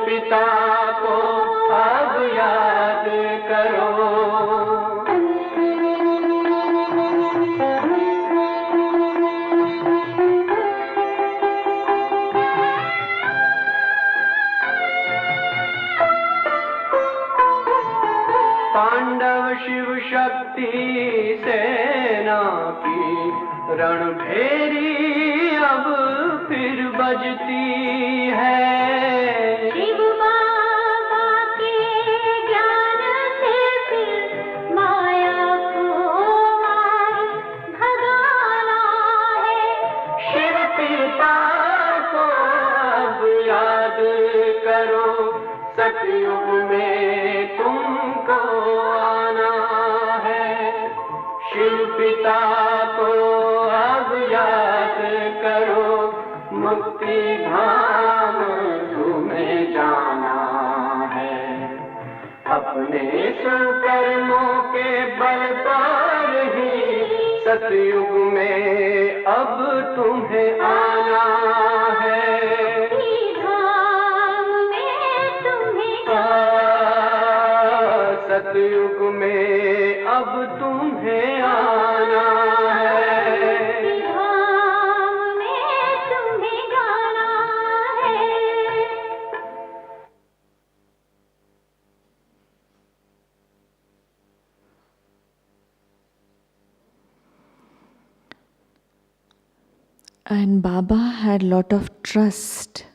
D: पिता को अब याद करो रणभेरी अब फिर बजती है।
A: शिव बाबा के ज्ञान से फिर माया को मार भगाना है।
D: शिव पिता को अब याद करो, सतयुग में तुमको आना है। शिव पिता को अब याद करो, मुक्ति धाम तुम्हें जाना है। अपने सुकर्मों के बल पर ही सतयुग में अब तुम्हें आना है।
A: धाम में तुम्हें
D: सतयुग में अब तुम्हें आना है।
A: धाम में तुम्हें जाना है।
C: And Baba had lot of trust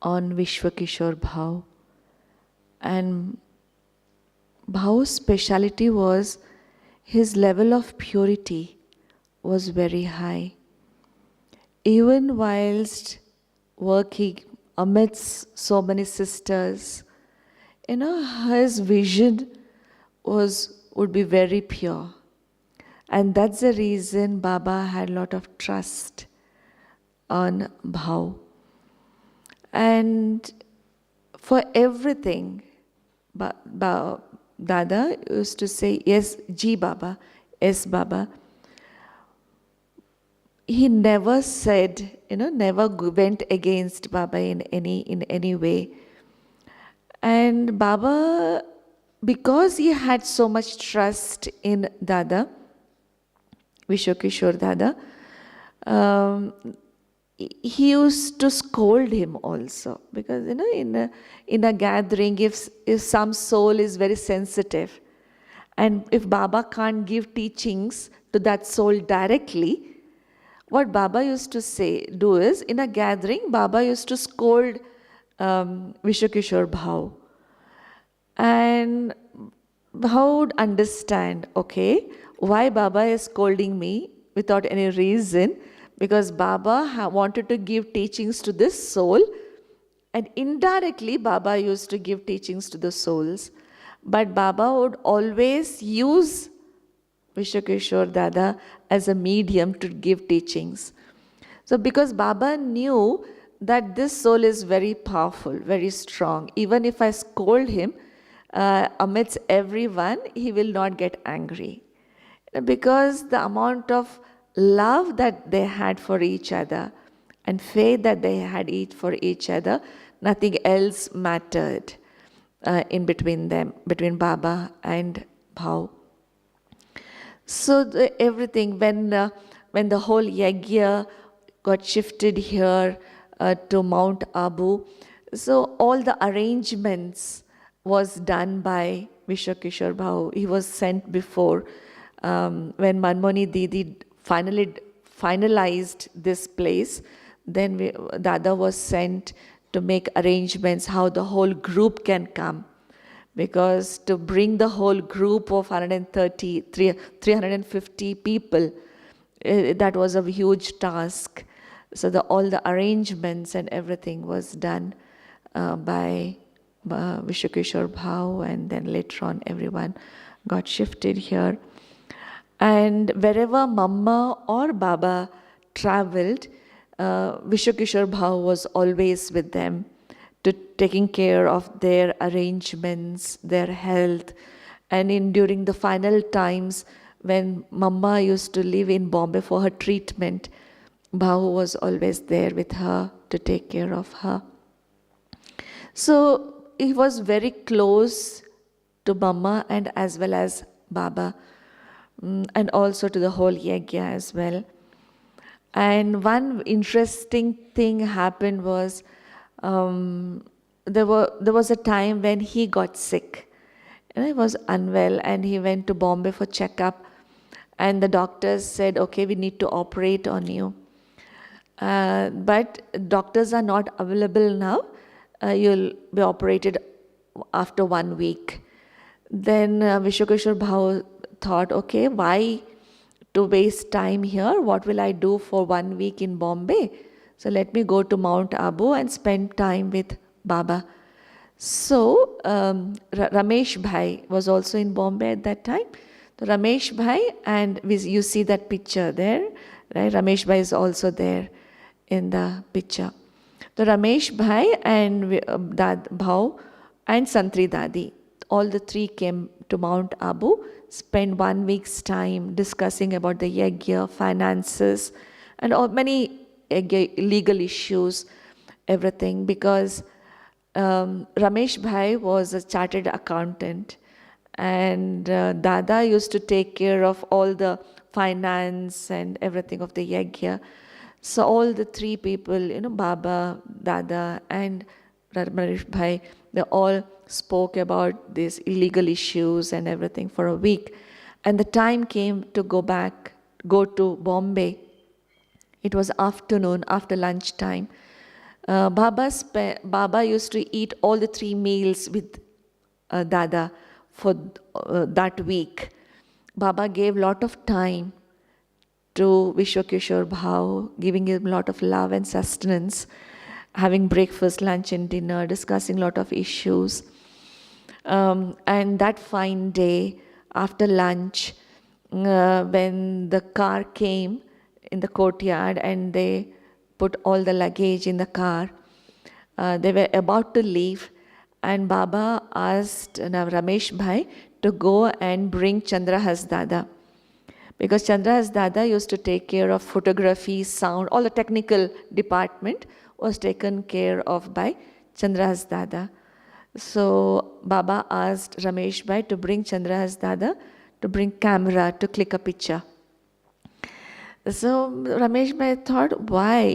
C: on Vishwa Kishore Bhau. And Bhau's speciality was his level of purity was very high. Even whilst working amidst so many sisters, his vision would be very pure. And that's the reason Baba had a lot of trust on Bhau. And for everything, Dada used to say, yes, Ji Baba, yes Baba. He never said, never went against Baba in any way. And Baba, because he had so much trust in Dada, Vishwa Kishore Dada, he used to scold him also, because in a gathering, if some soul is very sensitive, and if Baba can't give teachings to that soul directly, what Baba used to do is, in a gathering, Baba used to scold Vishwa Kishore Bhau, and Bhau would understand, okay, why Baba is scolding me without any reason, because Baba wanted to give teachings to this soul, and indirectly Baba used to give teachings to the souls. But Baba would always use Vishwa Kishore Dada as a medium to give teachings. So because Baba knew that this soul is very powerful, very strong, even if I scold him amidst everyone, he will not get angry. Because the amount of love that they had for each other and faith that they had for each other, nothing else mattered in between them, between Baba and Bhau. So everything, when the whole Yagya got shifted here to Mount Abu, so all the arrangements was done by Vishwa Kishore Bhau. He was sent before when Manmohini Didi finally finalized this place. Then Dada was sent to make arrangements how the whole group can come. Because to bring the whole group of 350 people, that was a huge task. So all the arrangements and everything was done by Vishwa Kishore Bhau, and then later on everyone got shifted here. And wherever Mama or Baba traveled, Vishwa Kishore Bhau was always with them, to taking care of their arrangements, their health. And during the final times when Mama used to live in Bombay for her treatment, Bhau was always there with her to take care of her. So he was very close to Mama and as well as Baba, and also to the whole Yagya as well. And one interesting thing happened was, there was a time when he got sick. He was unwell and he went to Bombay for checkup. and the doctors said, okay, we need to operate on you. But doctors are not available now. You'll be operated after 1 week. Then Vishwa Bhau thought, okay, why to waste time here? What will I do for 1 week in Bombay? So let me go to Mount Abu and spend time with Baba. So Ramesh Bhai was also in Bombay at that time. So Ramesh Bhai, and you see that picture there, right? Ramesh Bhai is also there in the picture. So Ramesh Bhai and Bhau and Santri Dadi, all the three came to Mount Abu, spent 1 week's time discussing about the Yagya, finances, and many legal issues, everything, because Ramesh Bhai was a chartered accountant, and Dada used to take care of all the finance and everything of the Yagya. So all the three people, Baba, Dada, and Ramesh Bhai, they all spoke about these illegal issues and everything for a week. And the time came to go to Bombay. It was afternoon, after lunchtime. Baba used to eat all the 3 meals with Dada for that week. Baba gave lot of time to Vishwa Bhau, giving him a lot of love and sustenance, having breakfast, lunch and dinner, discussing lot of issues. And that fine day, after lunch, when the car came in the courtyard and they put all the luggage in the car, they were about to leave, and Baba asked Ramesh Bhai to go and bring Chandrahas Dada. Because Chandrahas Dada used to take care of photography, sound, all the technical department was taken care of by Chandrahas Dada. So Baba asked Ramesh Bhai to bring Chandrahas Dada, to bring camera to click a picture. So Ramesh Bhai thought, why?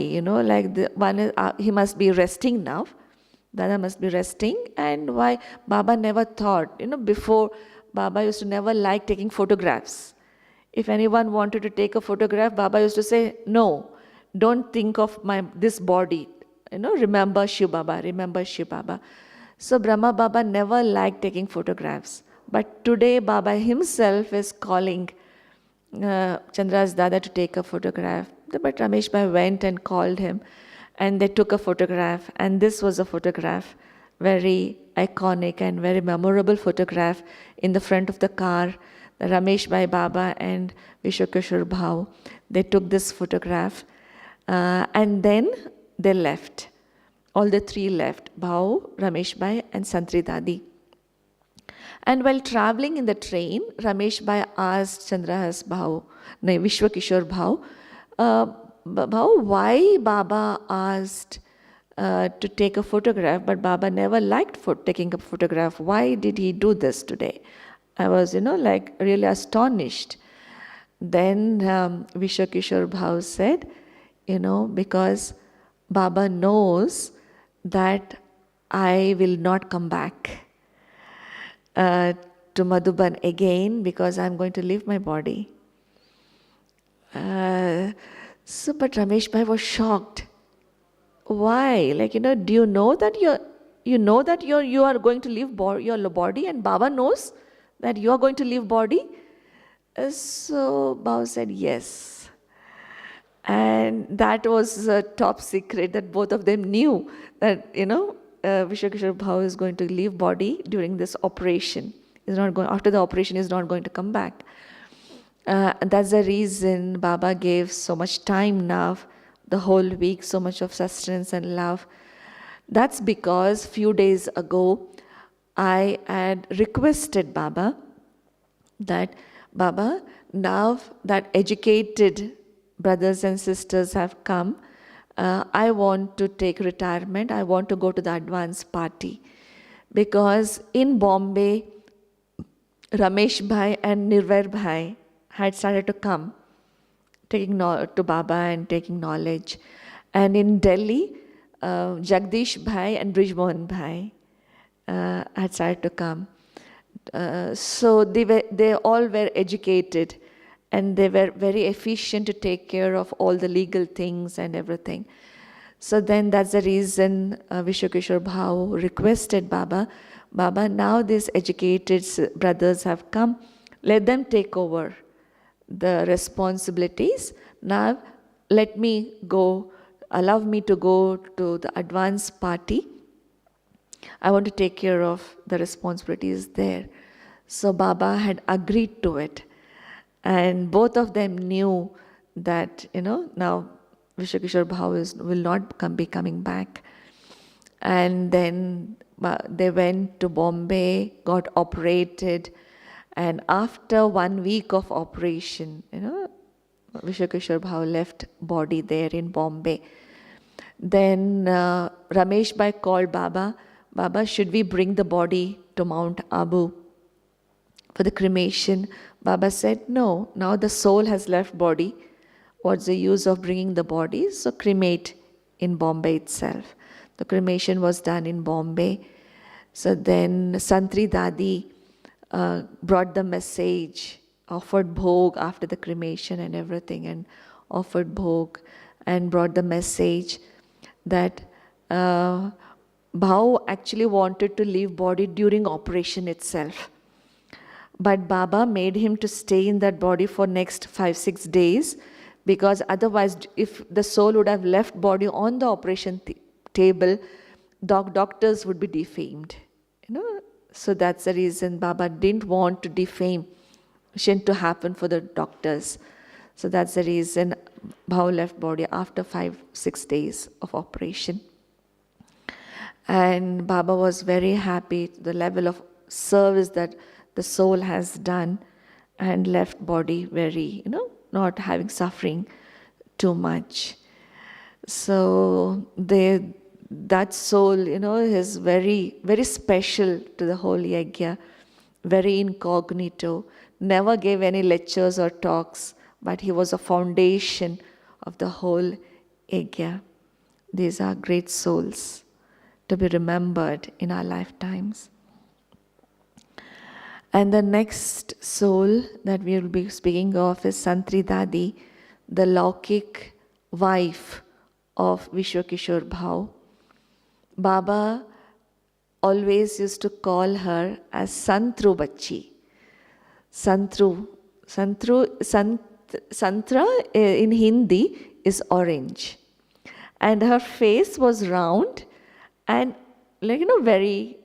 C: He must be resting now. Dada must be resting. And why? Baba never thought, before Baba used to never like taking photographs. If anyone wanted to take a photograph, Baba used to say, no, don't think of this body. Remember Shiv Baba, remember Shiv Baba. So Brahma Baba never liked taking photographs. But today Baba himself is calling Chandra's Dada to take a photograph. But Ramesh Bhai went and called him, and they took a photograph. And this was a photograph, very iconic and very memorable photograph in the front of the car. Ramesh Bhai, Baba and Vishwa Bhau, they took this photograph, and then they left. All the three left, Bhau, Ramesh Bhai and Santri Dadi. And while traveling in the train, Ramesh Bhai asked Vishwa Bhau, Bhau, why Baba asked to take a photograph, but Baba never liked taking a photograph. Why did he do this today? I was, really astonished. Then Vishwa Bhau said, because Baba knows that I will not come back to Madhuban again because I'm going to leave my body. But Ramesh Bhai was shocked. Why? Do you know that you are going to leave your body, and Baba knows that you are going to leave body? So Bhau said yes. And that was a top secret that both of them knew that, Vishwa Bhau is going to leave body during this operation. After the operation, he's not going to come back. That's the reason Baba gave so much time now, the whole week, so much of sustenance and love. That's because few days ago, I had requested Baba that, Baba, now that educated brothers and sisters have come, I want to take retirement. I want to go to the advance party. Because in Bombay, Ramesh Bhai and Nirmal Bhai had started to come, taking to Baba and taking knowledge. And in Delhi, Jagdish Bhai and Brijendra Bhai had started to come. So they all were educated. and they were very efficient to take care of all the legal things and everything. So then that's the reason Vishwa Kishore Bhau requested Baba, Baba, now these educated brothers have come, let them take over the responsibilities. Now let me go, allow me to go to the advance party. I want to take care of the responsibilities there. So Baba had agreed to it. And both of them knew that, now Vishwa Kishore Bhau will not be coming back. And then they went to Bombay, got operated. And after 1 week of operation, Vishwa Kishore Bhau left body there in Bombay. Then Ramesh Bhai called Baba, Baba, should we bring the body to Mount Abu for the cremation? Baba said, no, now the soul has left body. What's the use of bringing the body? So cremate in Bombay itself. The cremation was done in Bombay. So then Santri Dadi brought the message, offered bhog after the cremation and everything, and offered bhog and brought the message that Bhau actually wanted to leave body during operation itself. But Baba made him to stay in that body for next 5-6 days, because otherwise if the soul would have left body on the operation table, doctors would be defamed. So that's the reason Baba didn't want to defame to happen for the doctors. So that's the reason Bhau left body after 5-6 days of operation. And Baba was very happy to the level of service that the soul has done, and left body very, not having suffering too much. So that soul, is very, very special to the whole Yagya, very incognito, never gave any lectures or talks, but he was a foundation of the whole Yagya. These are great souls to be remembered in our lifetimes. And the next soul that we will be speaking of is Santri Dadi, the Laukik wife of Vishwa Kishore Bhau. Baba always used to call her as Santru Bachi. Santra in Hindi is orange. And her face was round and very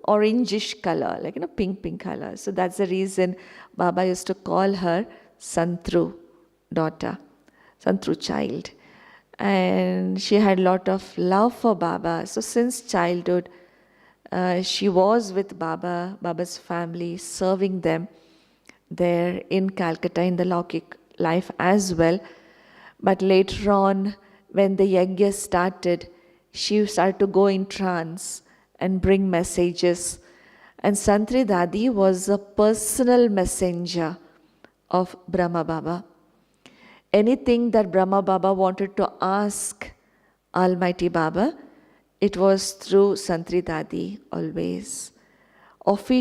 C: orangish color, pink color. So that's the reason Baba used to call her Santru daughter, Santru child. And she had a lot of love for Baba. So since childhood, she was with Baba's family, serving them there in Calcutta in the Laukik life as well. But later on, when the Yagya started, she started to go in trance and bring messages. And Santri Dadi was a personal messenger of Brahma Baba. Anything that Brahma Baba wanted to ask Almighty Baba, it was through Santri Dadi always.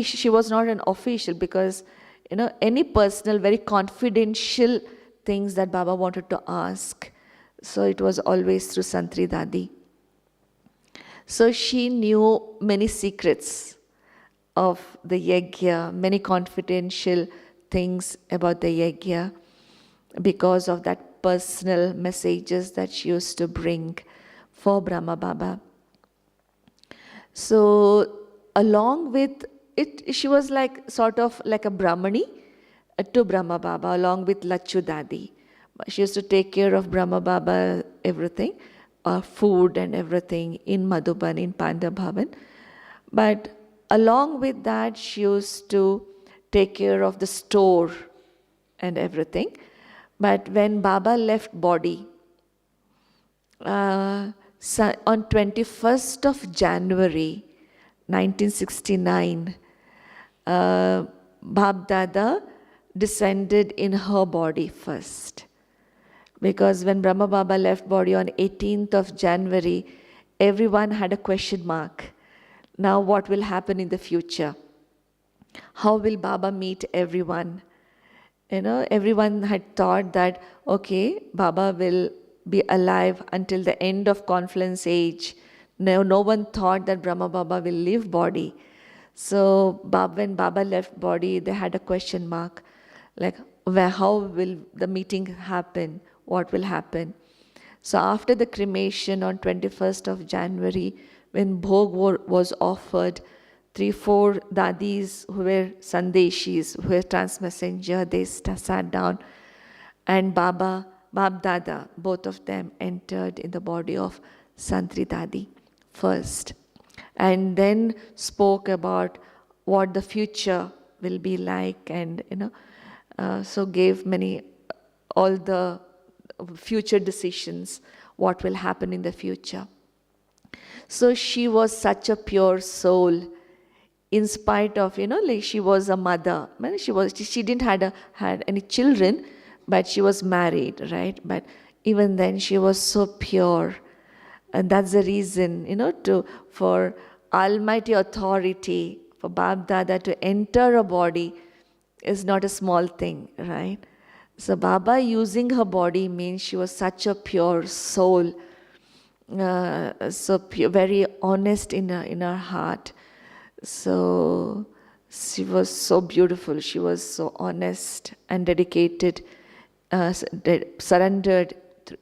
C: She was not an official, because any personal, very confidential things that Baba wanted to ask, so it was always through Santri Dadi. So she knew many secrets of the Yagya, many confidential things about the Yagya, because of that personal messages that she used to bring for Brahma Baba. So along with it, she was sort of like a Brahmani to Brahma Baba, along with Lachu Dadi. She used to take care of Brahma Baba, everything, food and everything in Madhuban, in Panda Bhavan. But along with that, she used to take care of the store and everything. But when Baba left body, on 21st of January, 1969, Dada descended in her body first. Because when Brahma Baba left body on 18th of January, everyone had a question mark. Now what will happen in the future? How will Baba meet everyone? Everyone had thought that, okay, Baba will be alive until the end of confluence age. No one thought that Brahma Baba will leave body. So when Baba left body, they had a question mark, like, how will the meeting happen? What will happen? So after the cremation on 21st of January, when Bhog was offered, 3-4 dadis who were Sandeshis, who were trans-messenger, they sat down, and Bab Dada, both of them entered in the body of Santri Dadi first, and then spoke about what the future will be like, and so gave all the future decisions, what will happen in the future. So she was such a pure soul, in spite of, like she was a mother. She didn't had any children, but she was married, right? But even then she was so pure. And that's the reason, for almighty authority, for Bab Dada to enter a body is not a small thing, right? So Baba using her body means she was such a pure soul, so pure, very honest in her heart. So she was so beautiful. She was so honest and dedicated, surrendered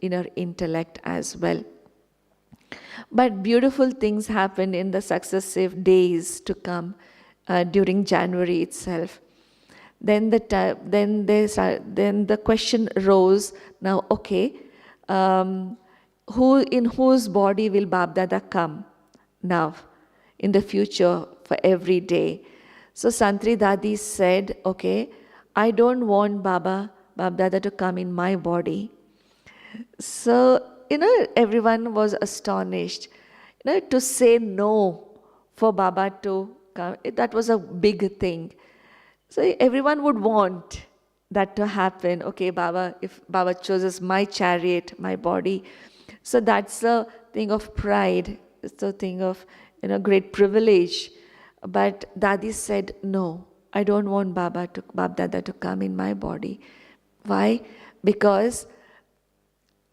C: in her intellect as well. But beautiful things happened in the successive days to come during January itself. Then the question rose. Now, okay, in whose body will Bab Dada come now in the future for every day? So Santri Dadi said, okay, I don't want Bab Dada to come in my body. So everyone was astonished. To say no for Baba to come, that was a big thing. So everyone would want that to happen. Okay, if Baba chooses my chariot, my body. So that's a thing of pride. It's a thing of great privilege. But Dadi said, no, I don't want Bab Dada to come in my body. Why? Because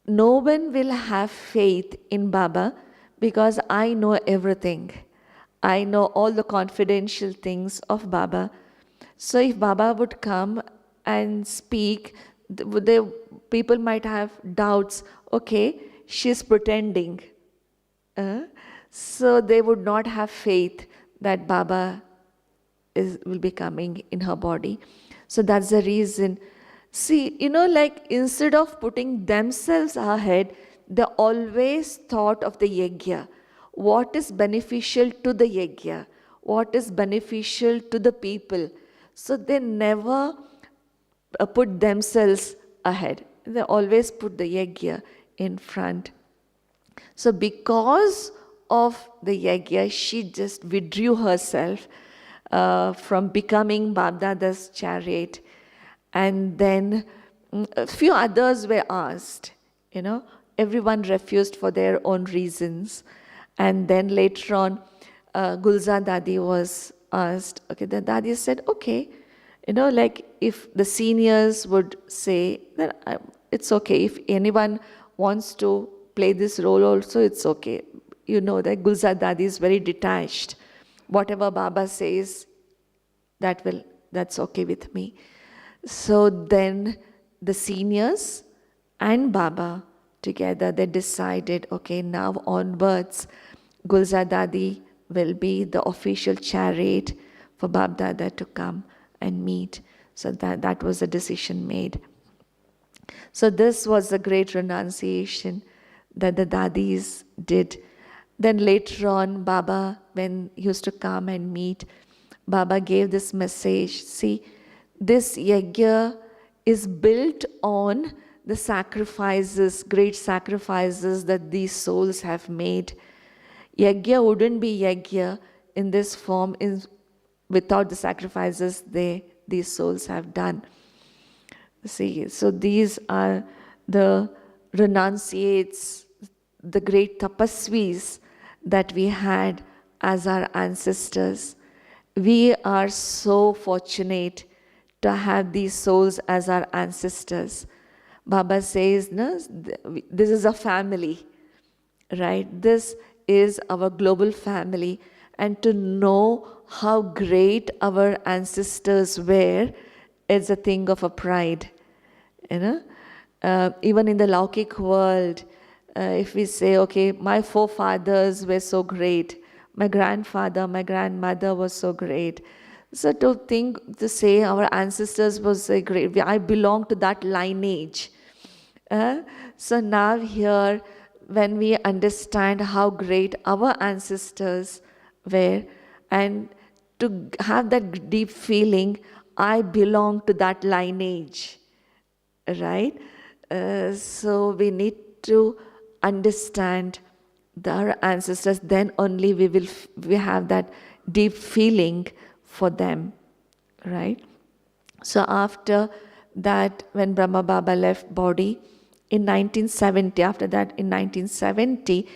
C: no one will have faith in Baba, because I know everything. I know all the confidential things of Baba. So if Baba would come and speak, people might have doubts. Okay, she's pretending. So they would not have faith that Baba will be coming in her body. So that's the reason. See, instead of putting themselves ahead, they always thought of the Yagya. What is beneficial to the Yagya? What is beneficial to the people? So they never put themselves ahead. They always put the Yagya in front. So because of the Yagya, she just withdrew herself from becoming Bab Dada's chariot. And then a few others were asked, everyone refused for their own reasons. And then later on, Gulza Dadi was asked. Okay, the Dadi said, okay, if the seniors would say, then it's okay. If anyone wants to play this role also, it's okay. That Gulza Dadi is very detached. Whatever Baba says, that's okay with me. So then the seniors and Baba together, they decided, okay, now onwards, Gulza Dadi will be the official chariot for Bab Dada to come and meet. So that was a decision made. So this was the great renunciation that the Dadis did. Then later on, Baba, when he used to come and meet, Baba gave this message. See, this Yagya is built on the sacrifices, great sacrifices that these souls have made. Yagya wouldn't be Yagya in this form without the sacrifices these souls have done. See, so these are the renunciates, the great tapasvis that we had as our ancestors. We are so fortunate to have these souls as our ancestors. Baba says, no, this is a family, right? This is our global family. And to know how great our ancestors were is a thing of a pride, you know. Even in the Laukik world, if we say, okay, my forefathers were so great, my grandfather, my grandmother was so great. So to say our ancestors was so great, I belong to that lineage. So now here, when we understand how great our ancestors were, and to have that deep feeling, I belong to that lineage, right? So we need to understand our ancestors, then only we have that deep feeling for them, right? So after that, when Brahma Baba left body in 1970, after that in 1970,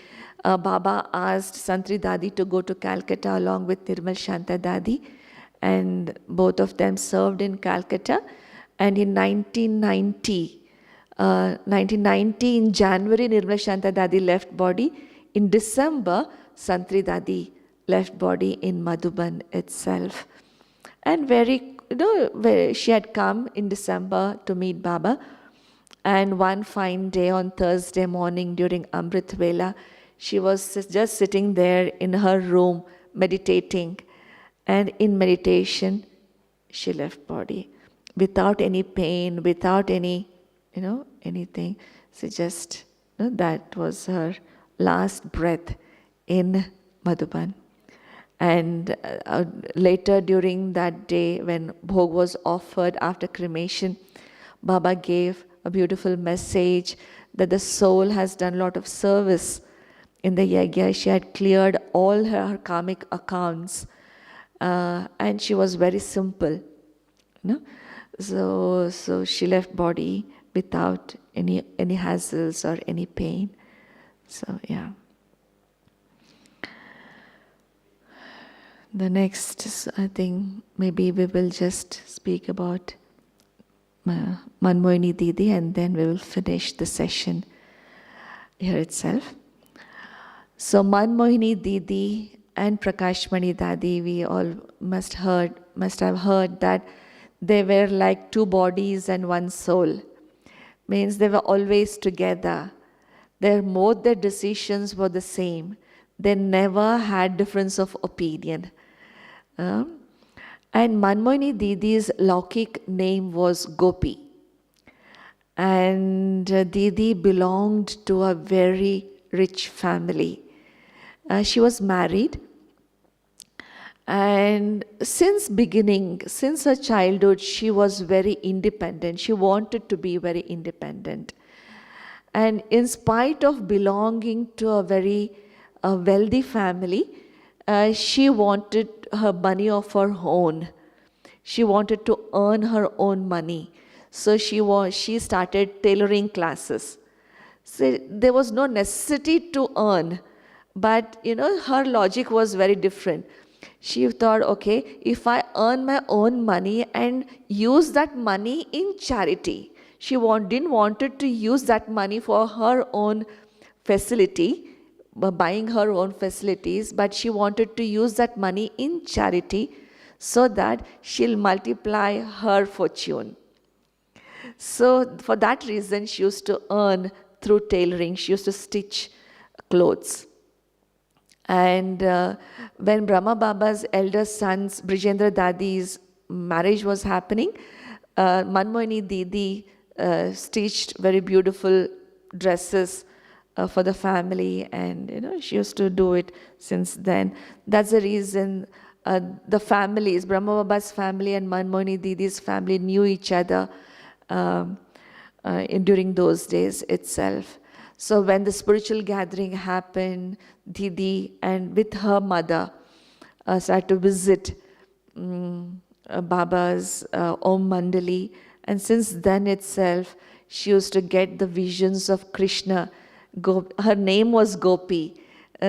C: Baba asked Santri Dadi to go to Calcutta along with Nirmal Shanta Dadi, and both of them served in Calcutta. And in 1990 in January, Nirmal Shanta Dadi left body. In December, Santri Dadi left body in Madhuban itself. And she had come in December to meet Baba. And one fine day on Thursday morning during Amrit Vela, she was just sitting there in her room meditating. And in meditation, she left body without any pain, without any, anything. So just, that was her last breath in Madhuban. And later during that day, when Bhog was offered after cremation, Baba gave a beautiful message that the soul has done a lot of service in the Yagya. She had cleared all her karmic accounts, and she was very simple. So she left body without any hassles or any pain. So yeah. The next, I think, maybe we will just speak about Manmohini Didi, and then we will finish the session here itself. So Manmohini Didi and Prakashmani Dadi, we all must have heard that they were like two bodies and one soul. Means they were always together. Both their decisions were the same. They never had difference of opinion. And Manmohini Didi's Laukik name was Gopi. And Didi belonged to a very rich family. She was married. And since her childhood, she was very independent. She wanted to be very independent. And in spite of belonging to a very wealthy family, she wanted her money of her own. She wanted to earn her own money. So she started tailoring classes. So there was no necessity to earn. But, her logic was very different. She thought, okay, if I earn my own money and use that money in charity, she didn't wanted to use that money for her own facility, buying her own facilities, but she wanted to use that money in charity so that she'll multiply her fortune. So for that reason, she used to earn through tailoring. She used to stitch clothes. And when Brahma Baba's elder son's Brijendra Dadi's marriage was happening, Manmohini Didi stitched very beautiful dresses for the family, and she used to do it since then. That's the reason the families, Brahma Baba's family and Manmohini Didi's family, knew each other during those days itself. So when the spiritual gathering happened, Didi and with her mother started to visit Baba's Om Mandali, and since then itself, she used to get the visions of Krishna. Her name was Gopi,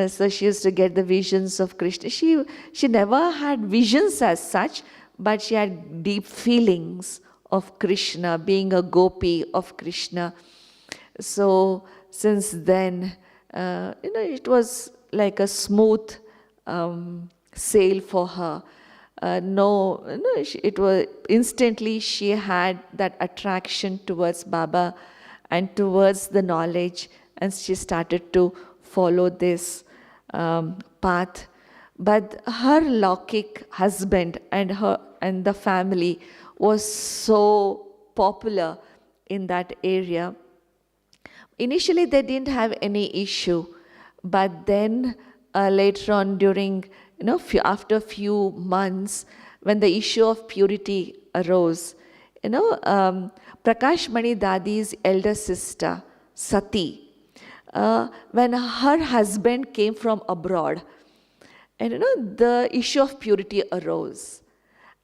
C: so she used to get the visions of Krishna. She never had visions as such, but she had deep feelings of Krishna, being a gopi of Krishna. So since then, it was like a smooth sail for her. It was instantly she had that attraction towards Baba and towards the knowledge, and she started to follow this path. But her Laukik husband and the family was so popular in that area. Initially, they didn't have any issue, but then later on, during after a few months, when the issue of purity arose, Prakash Mani Dadi's elder sister Sati, when her husband came from abroad, and the issue of purity arose,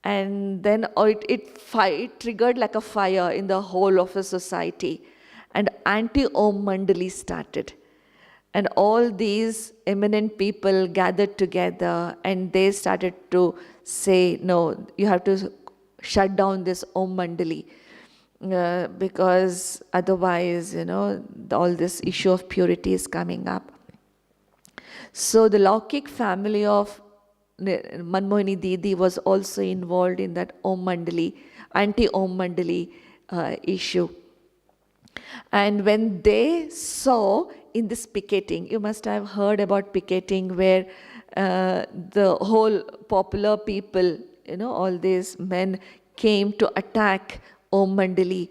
C: and then it triggered like a fire in the whole of the society, and anti-Om Mandali started. And all these eminent people gathered together, and they started to say, no, you have to shut down this Om Mandali, because otherwise, all this issue of purity is coming up. So the Laukik family of Manmohini Didi was also involved in that Om Mandali, anti-Om Mandali issue. And when they saw in this picketing, you must have heard about picketing, where the whole popular people, all these men came to attack Om Mandali.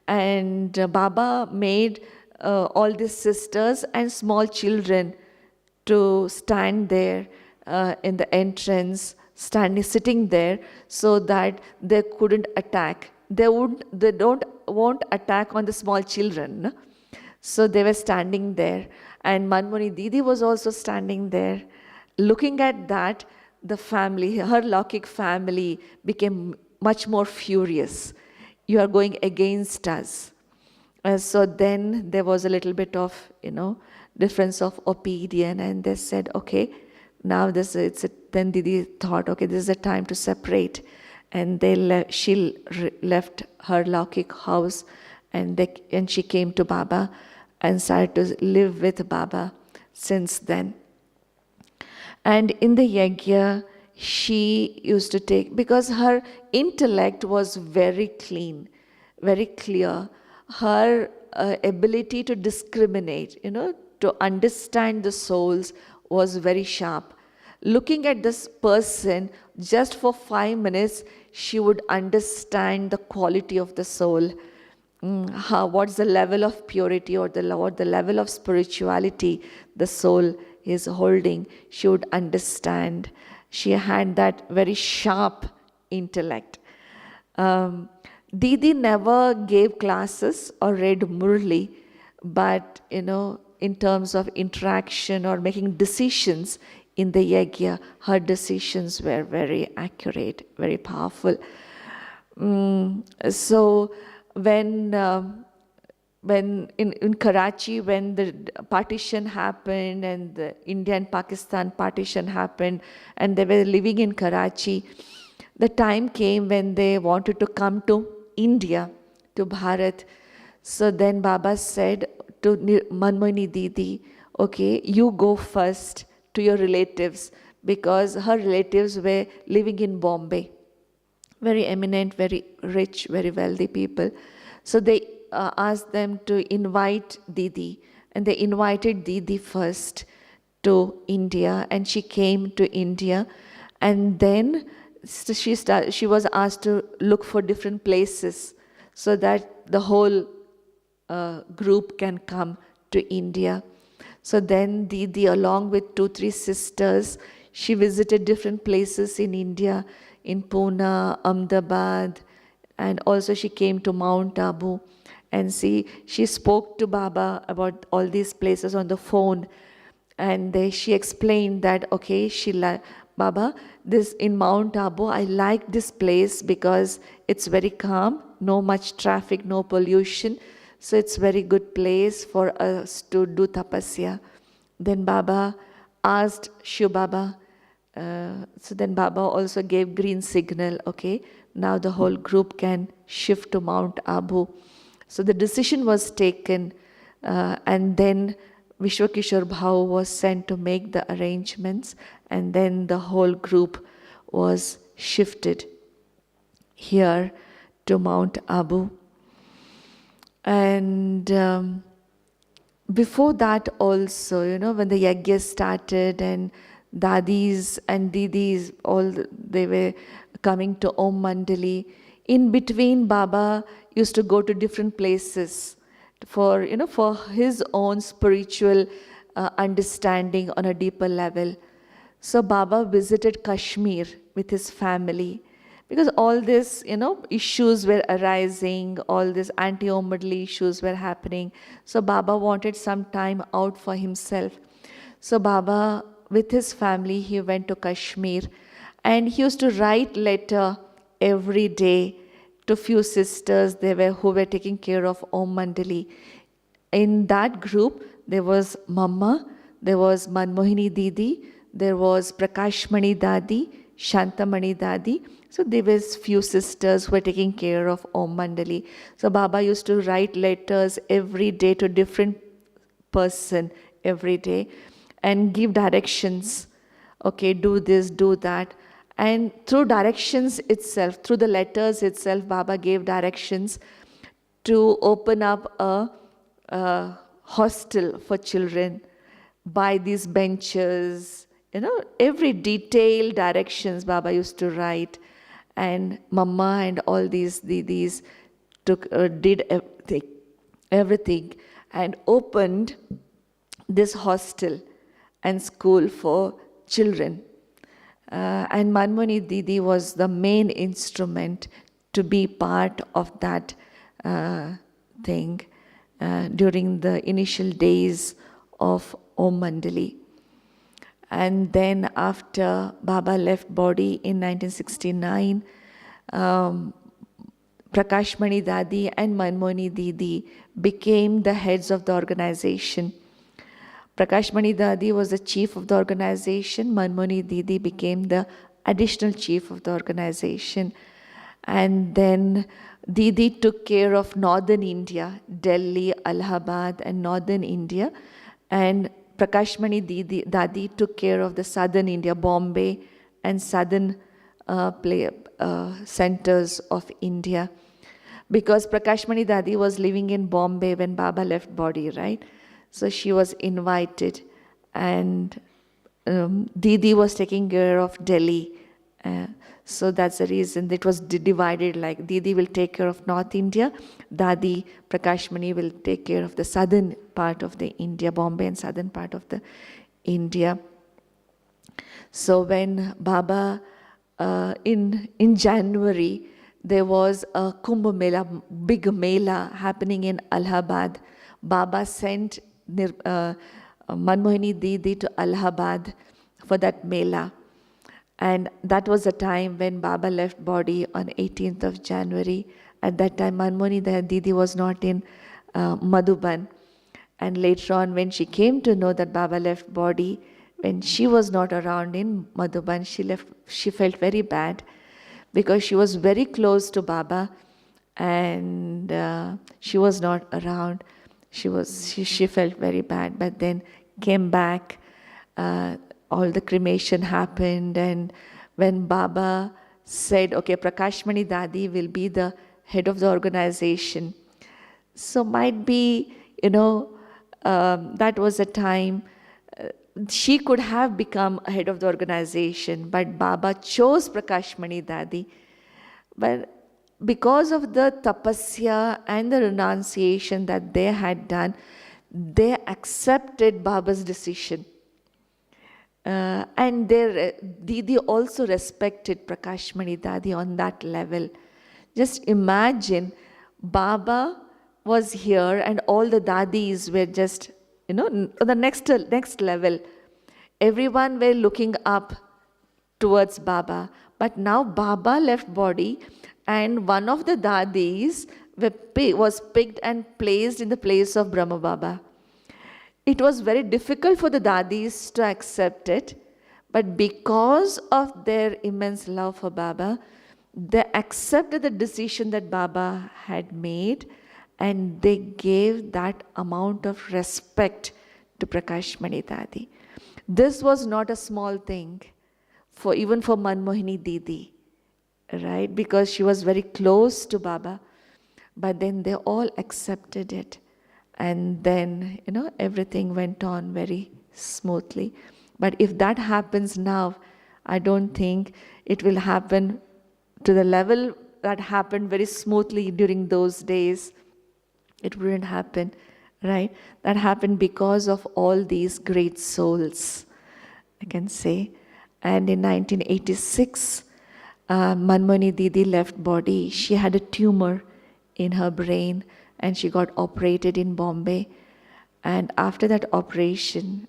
C: And Baba made all these sisters and small children to stand there in the entrance, sitting there, so that they couldn't attack. They won't attack on the small children. So they were standing there, and Manmohini Didi was also standing there. Looking at that, the family, her Laukik family, became much more furious. You are going against us. So then there was a little bit of, difference of opinion, and they said, okay, now then Didi thought, okay, this is the time to separate. And she left her Laukik house, and she came to Baba and started to live with Baba since then. And in the Yagya, she used to take, because her intellect was very clean, very clear, her ability to discriminate, to understand the souls was very sharp. Looking at this person, just for 5 minutes, she would understand the quality of the soul. What's the level of purity, or what the level of spirituality the soul is holding. She would understand. She had that very sharp intellect. Didi never gave classes or read Murli, but in terms of interaction or making decisions in the Yagya, her decisions were very accurate, very powerful. So when in Karachi, when the partition happened and the India and Pakistan partition happened, and they were living in Karachi, the time came when they wanted to come to India, to Bharat. So then Baba said to Manmohini Didi, okay, you go first to your relatives, because her relatives were living in Bombay. Very eminent, very rich, very wealthy people. So they asked them to invite Didi, and they invited Didi first to India, and she came to India, and then she was asked to look for different places so that the whole group can come to India. So then Didi, along with 2-3 sisters, she visited different places in India, in Pune, Ahmedabad, and also she came to Mount Abu. And she spoke to Baba about all these places on the phone. And she explained that, okay, Baba, this in Mount Abu, I like this place because it's very calm, no much traffic, no pollution. So it's very good place for us to do tapasya. Then Baba asked Shiv Baba So then Baba also gave green signal, okay, now the whole group can shift to Mount Abu. So the decision was taken, and then Vishwa Kishore Bhau was sent to make the arrangements, and then the whole group was shifted here to Mount Abu. And before that also, when the Yagya started and Dadis and Didis, they were coming to Om Mandali. In between, Baba used to go to different places for his own spiritual understanding on a deeper level. So Baba visited Kashmir with his family because all these, issues were arising, all these anti-Om Mandali issues were happening. So Baba wanted some time out for himself. So Baba, with his family, he went to Kashmir, and he used to write letter every day to few sisters who were taking care of Om Mandali. In that group, there was Mama, there was Manmohini Didi, there was Prakashmani Dadi, Shantamani Dadi. So there was few sisters who were taking care of Om Mandali. So Baba used to write letters every day to different person every day and give directions. Okay, do this, do that. And through directions itself, through the letters itself, Baba gave directions to open up a hostel for children, buy these benches, every detailed directions Baba used to write. And Mama and all these didis did everything and opened this hostel and school for children. And Manmohini Didi was the main instrument to be part of that thing during the initial days of Om Mandali. And then after Baba left body in 1969, Prakashmani Dadi and Manmohini Didi became the heads of the organization. Prakashmani Dadi was the chief of the organization. Manmohini Didi became the additional chief of the organization. And then Didi took care of northern India, Delhi, Allahabad, and northern India. And Prakashmani Dadi took care of the southern India, Bombay, and southern centers of India. Because Prakashmani Dadi was living in Bombay when Baba left body, right? So she was invited, and Didi was taking care of Delhi. So that's the reason it was divided, like Didi will take care of North India, Dadi Prakashmani will take care of the southern part of the India, Bombay and southern part of the India. So when Baba, in January, there was a Kumbh Mela, big Mela happening in Allahabad. Baba sent Manmohini Didi to Allahabad for that Mela. And that was the time when Baba left body on 18th of January. At that time, Manmohini Didi was not in Madhuban. And later on, when she came to know that Baba left body, when she was not around in Madhuban, she felt very bad because she was very close to Baba and she was not around. She felt very bad, but then came back. All the cremation happened, and when Baba said, okay, Prakashmani Dadi will be the head of the organization. So might be, that was a time she could have become a head of the organization, but Baba chose Prakashmani Dadi. But because of the tapasya and the renunciation that they had done, they accepted Baba's decision. And Didi also respected Prakashmani Dadi on that level. Just imagine, Baba was here and all the Dadis were just, the next level. Everyone were looking up towards Baba. But now Baba left body and one of the Dadis was picked and placed in the place of Brahma Baba. It was very difficult for the Dadis to accept it, But because of their immense love for Baba, they accepted the decision that Baba had made, and they gave that amount of respect to Prakashmani Dadi. This was not a small thing, even for Manmohini Didi, right? Because she was very close to Baba, but then they all accepted it. And then, everything went on very smoothly. But if that happens now, I don't think it will happen to the level that happened very smoothly during those days. It wouldn't happen, right? That happened because of all these great souls, I can say. And in 1986, Manmohini Didi left body. She had a tumor in her brain and she got operated in Bombay. And after that operation,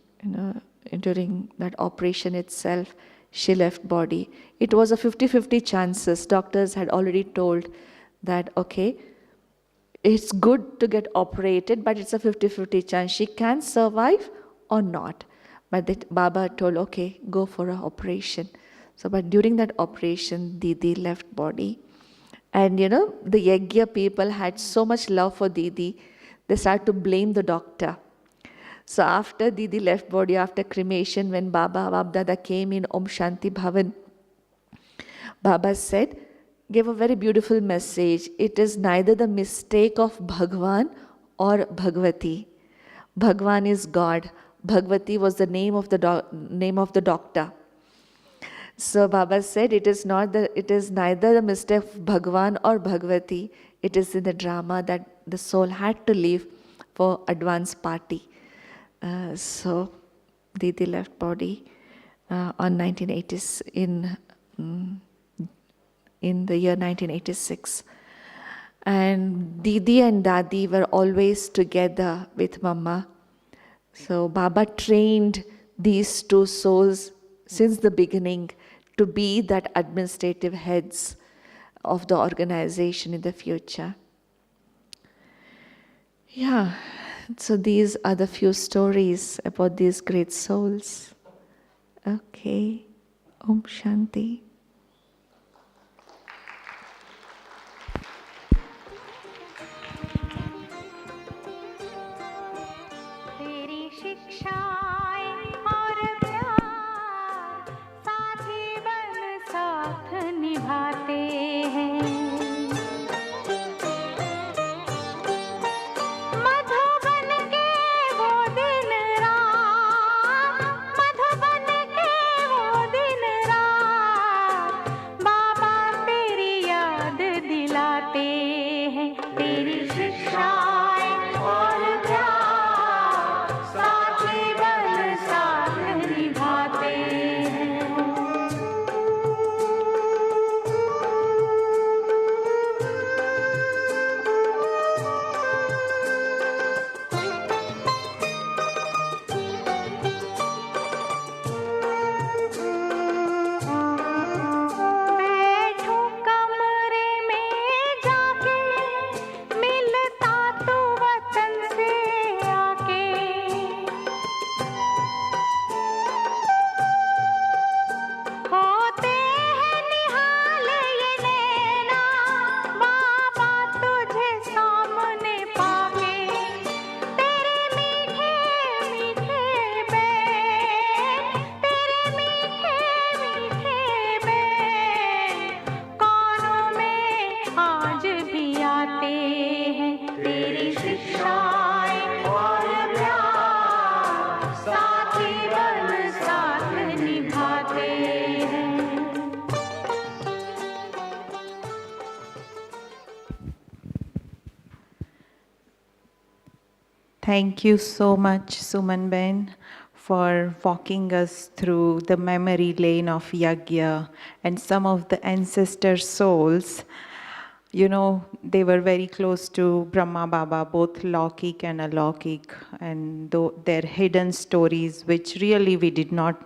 C: during that operation itself, she left body. It was a 50-50 chances. Doctors had already told that, okay, it's good to get operated, but it's a 50-50 chance. She can survive or not. But Baba told, okay, go for an operation. So, but during that operation, Didi left body. And the Yagya people had so much love for Didi, they started to blame the doctor. So after Didi left body, after cremation, when Baba Dada came in Om Shanti Bhavan, Baba gave a very beautiful message. It is neither the mistake of Bhagwan or Bhagwati. Bhagwan is God. Bhagwati was the name of the doctor. So Baba said, it is neither the mistake of Bhagwan or Bhagwati. It is in the drama that the soul had to leave for advance party. So Didi left body on 1980s in the year 1986. And Didi and Dadi were always together with Mama. So Baba trained these two souls since the beginning to be that administrative heads of the organization in the future. Yeah, so these are the few stories about these great souls. Okay, Om Shanti.
A: तेरी शिक्षाएं और प्यार साथी बन साथ निभाते हैं मधुबन के वो दिन रात मधुबन के वो दिन रात बाबा तेरी याद दिलाते हैं तेरी शिक्षाएं और प्यार साथी बन साथ निभाते हैं बैठूं कमरे में जाके मिलता तू वतन से आके होते हैं निहाल ये नैना बाबा तुझे सामने पाके तेरे मीठे मीठे बैन तेरे मीठे मीठे बैन कानों में आज भी आते हैं तेरी शिक्षाएं और प्यार साथी बन साथ निभाते हैं
B: Thank you so much, Suman Ben, for walking us through the memory lane of Yagya and some of the ancestor souls. They were very close to Brahma Baba, both Laukik and Alaukik, and their hidden stories, which really we did not know.